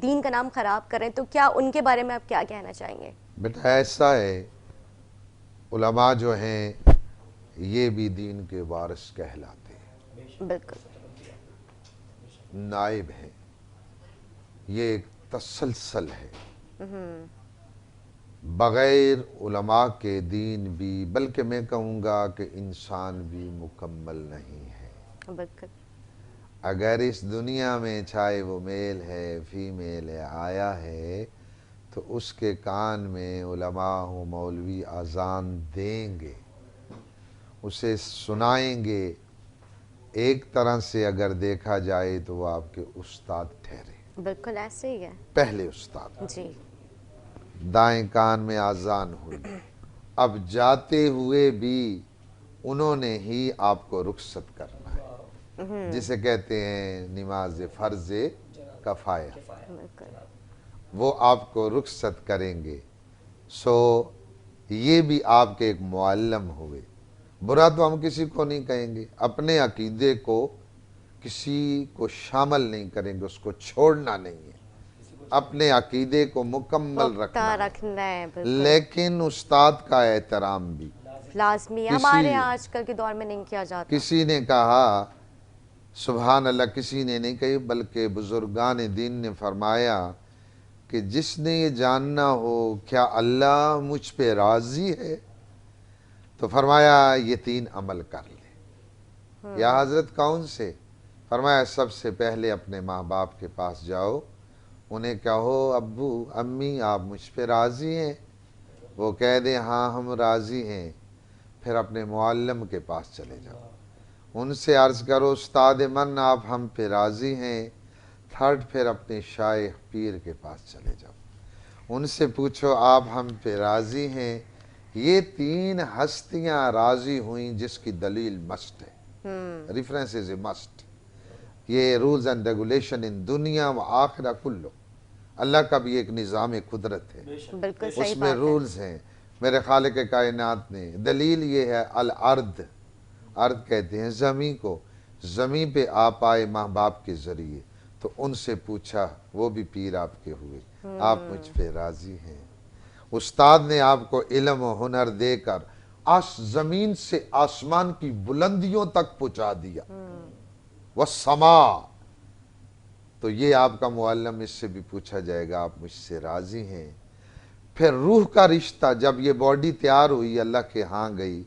دین کا نام خراب کر رہے ہیں، تو کیا ان کے بارے میں آپ کیا کہنا چاہیں گے؟ بیٹا ایسا ہے، علماء جو ہیں یہ بھی دین کے وارث کہلاتے ہیں، بالکل. نائب ہیں. یہ ایک تسلسل ہے. بغیر علماء کے دین بھی، بلکہ میں کہوں گا کہ انسان بھی مکمل نہیں ہے. بالکل. اگر اس دنیا میں چاہے وہ میل ہے فیمیل ہے آیا ہے تو اس کے کان میں علماء و مولوی اذان دیں گے، اسے سنائیں گے. ایک طرح سے اگر دیکھا جائے تو وہ آپ کے استاد ٹھہرے. بالکل ایسے ہی ہے. پہلے استاد. جی. دائیں کان میں اذان ہوئی، اب جاتے ہوئے بھی انہوں نے ہی آپ کو رخصت کرنا ہے، جسے کہتے ہیں نماز فرض کفایہ. وہ آپ کو رخصت کریں گے. سو یہ بھی آپ کے ایک معلم ہوئے. برا تو ہم کسی کو نہیں کہیں گے، اپنے عقیدے کو کسی کو شامل نہیں کریں گے، اس کو چھوڑنا نہیں ہے، اپنے عقیدے کو مکمل رکھنا ہے. لیکن استاد کا احترام بھی لازمی ہمارے آج کل کے دور میں نہیں کیا جاتا. کسی نے کہا سبحان اللہ، کسی نے نہیں کہی بلکہ بزرگان دین نے فرمایا کہ جس نے یہ جاننا ہو کیا اللہ مجھ پہ راضی ہے تو فرمایا یہ 3 عمل کر لے. یا حضرت کون سے؟ فرمایا سب سے پہلے اپنے ماں باپ کے پاس جاؤ، انہیں کہو ابو امی آپ مجھ پہ راضی ہیں، وہ کہہ دیں ہاں ہم راضی ہیں. پھر اپنے معلم کے پاس چلے جاؤ، ان سے عرض کرو استاد من آپ ہم پہ راضی ہیں. تھرڈ پھر اپنے شیخ پیر کے پاس چلے جاؤ، ان سے پوچھو آپ ہم پہ راضی ہیں. یہ 3 ہستیاں راضی ہوئیں جس کی دلیل مسٹ ہے. Reference is a must. یہ رولز اینڈ ریگولیشن ان دنیا و آخرہ کلو. اللہ کا بھی ایک نظام قدرت ہے، بالکل صحیح اس میں رولز ہیں میرے خالق کائنات نے. دلیل یہ ہے الارض، ارض کہتے ہیں زمین کو. زمین پہ آپ آئے ماں باپ کے ذریعے تو ان سے پوچھا، وہ بھی پیر آپ کے ہوئے، آپ مجھ پہ راضی ہیں. استاد نے آپ کو علم و ہنر دے کر زمین سے آسمان کی بلندیوں تک پہنچا دیا. والسماء، تو یہ آپ کا معلم، اس سے بھی پوچھا جائے گا آپ مجھ سے راضی ہیں. پھر روح کا رشتہ، جب یہ باڈی تیار ہوئی اللہ کے ہاں گئی،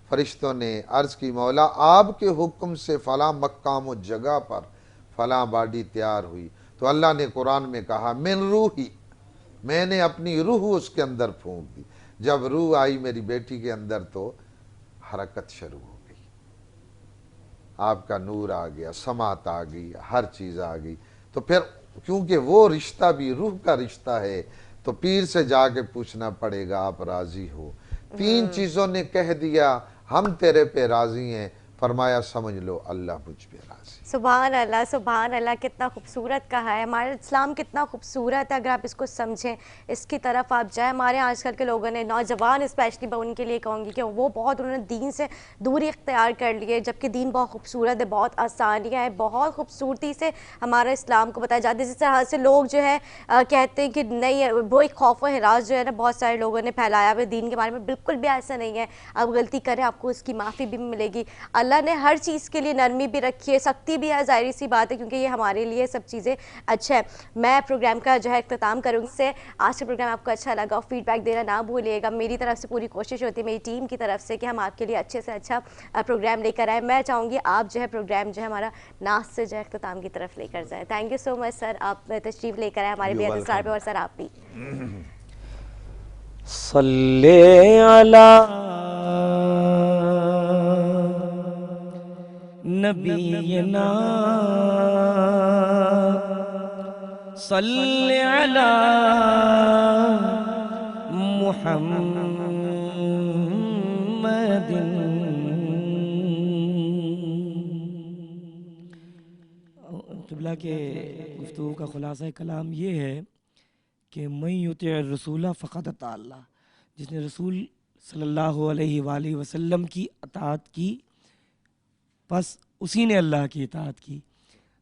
فرشتوں نے عرض کی مولا آپ کے حکم سے فلاں مقام و جگہ پر فلاں باڈی تیار ہوئی، تو اللہ نے قرآن میں کہا من روحی، میں نے اپنی روح اس کے اندر پھونک دی. جب روح آئی میری بیٹی کے اندر تو حرکت شروع ہو گئی، آپ کا نور آ گیا، سماعت آ گئی، ہر چیز آ گئی. تو پھر کیونکہ وہ رشتہ بھی روح کا رشتہ ہے، تو پیر سے جا کے پوچھنا پڑے گا آپ راضی ہو؟ 3 چیزوں نے کہہ دیا ہم تیرے پہ راضی ہیں، فرمایا سمجھ لو اللہ مجھ پہ راضی۔ سبحان اللہ، کتنا خوبصورت کہا ہے۔ ہمارا اسلام کتنا خوبصورت ہے، اگر آپ اس کو سمجھیں، اس کی طرف آپ جائیں۔ ہمارے آج کل کے لوگوں نے، نوجوان اسپیشلی میں ان کے لیے کہوں گی کہ وہ بہت انہوں نے دین سے دوری اختیار کر لی ہے، جبکہ دین بہت خوبصورت ہے، بہت آسانیاں ہیں، بہت خوبصورتی سے ہمارا اسلام کو بتایا جاتا ہے۔ جس طرح سے لوگ جو ہے کہتے ہیں کہ نہیں، وہ ایک خوف و ہراس جو ہے نا بہت سارے لوگوں نے پھیلایا ہوا دین کے بارے میں، بالکل بھی ایسا نہیں ہے۔ آپ غلطی کریں آپ کو اس کی معافی بھی ملے گی۔ اللہ نے ہر چیز کے لیے نرمی بھی رکھی ہے، سختی بھی ہے، ظاہری سی بات ہے، کیونکہ یہ ہمارے لیے سب چیزیں اچھا ہے۔ میں پروگرام کا جو ہے اختتام کروں گی سے، آج کا پروگرام آپ کو اچھا لگا، فیڈ بیک دینا نہ بھولیے گا۔ میری طرف سے پوری کوشش ہوتی ہے، میری ٹیم کی طرف سے، کہ ہم آپ کے لیے اچھے سے اچھا پروگرام لے کر آئیں۔ میں چاہوں گی آپ جو ہے پروگرام جو ہے ہمارا ناز سے جو ہے اختتام کی طرف لے کر جائیں۔ تھینک یو سو مچ سر، آپ تشریف لے کر آئے ہمارے بے حد اسرار پہ، اور سر آپ بھی صلی علی نبینا صلی علی محمد۔ قبلہ کے گفتگو کا خلاصہ کلام یہ ہے کہ من یطع الرسول فقد اطاع اللہ، جس نے رسول صلی اللہ علیہ وآلہ وسلم کی اطاعت کی پس اسی نے اللہ کی اطاعت کی۔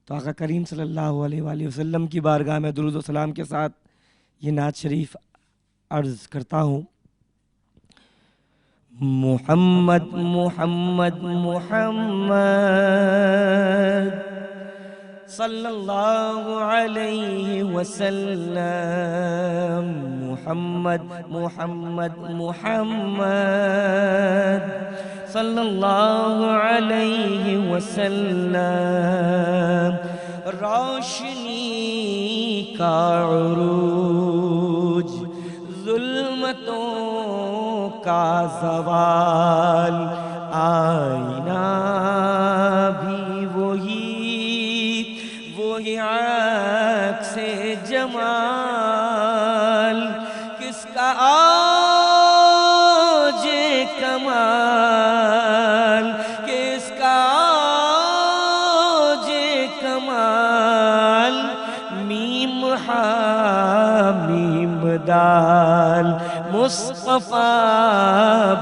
تو آقا کریم صلی اللہ علیہ وآلہ وسلم کی بارگاہ میں درود و سلام کے ساتھ یہ نعت شریف عرض کرتا ہوں۔ محمد محمد محمد صلی اللہ علیہ وسلم، محمد محمد محمد صلی اللہ علیہ وسلم، روشنی کا عروج، ظلمتوں کا زوال، آئینہ بھی وہی عکس جمال، کس کا آج کمال، کس کا آج کمال، میم حامیم دال، مصطفیٰ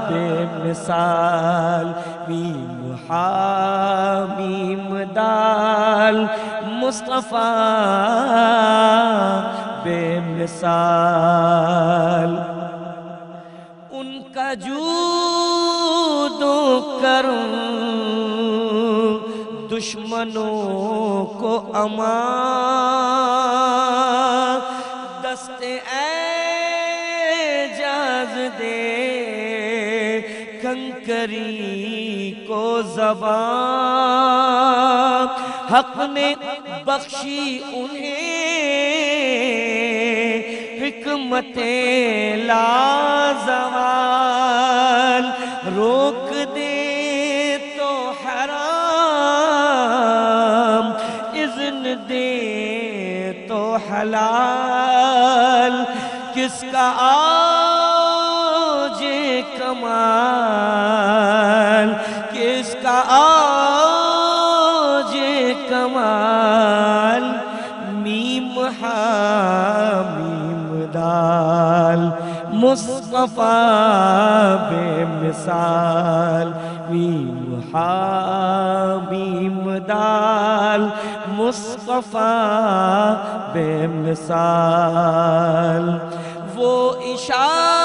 بے مثال، میم حامیم دال، مصطفیٰ بے مثال۔ ان کا جود و کرم دشمنوں کو امان، دست اعجاز دے کنکری کو زبان، حق نے بخشی انہیں حکمت لازوال، روک دے تو حرام، اذن دے تو حلال، کس کا آج کمال، کس کا آج کمال، میم حامیم دال، مصطفیٰ بے مثال، میم حامیم دال، مصطفیٰ بے مثال۔ وہ اشارہ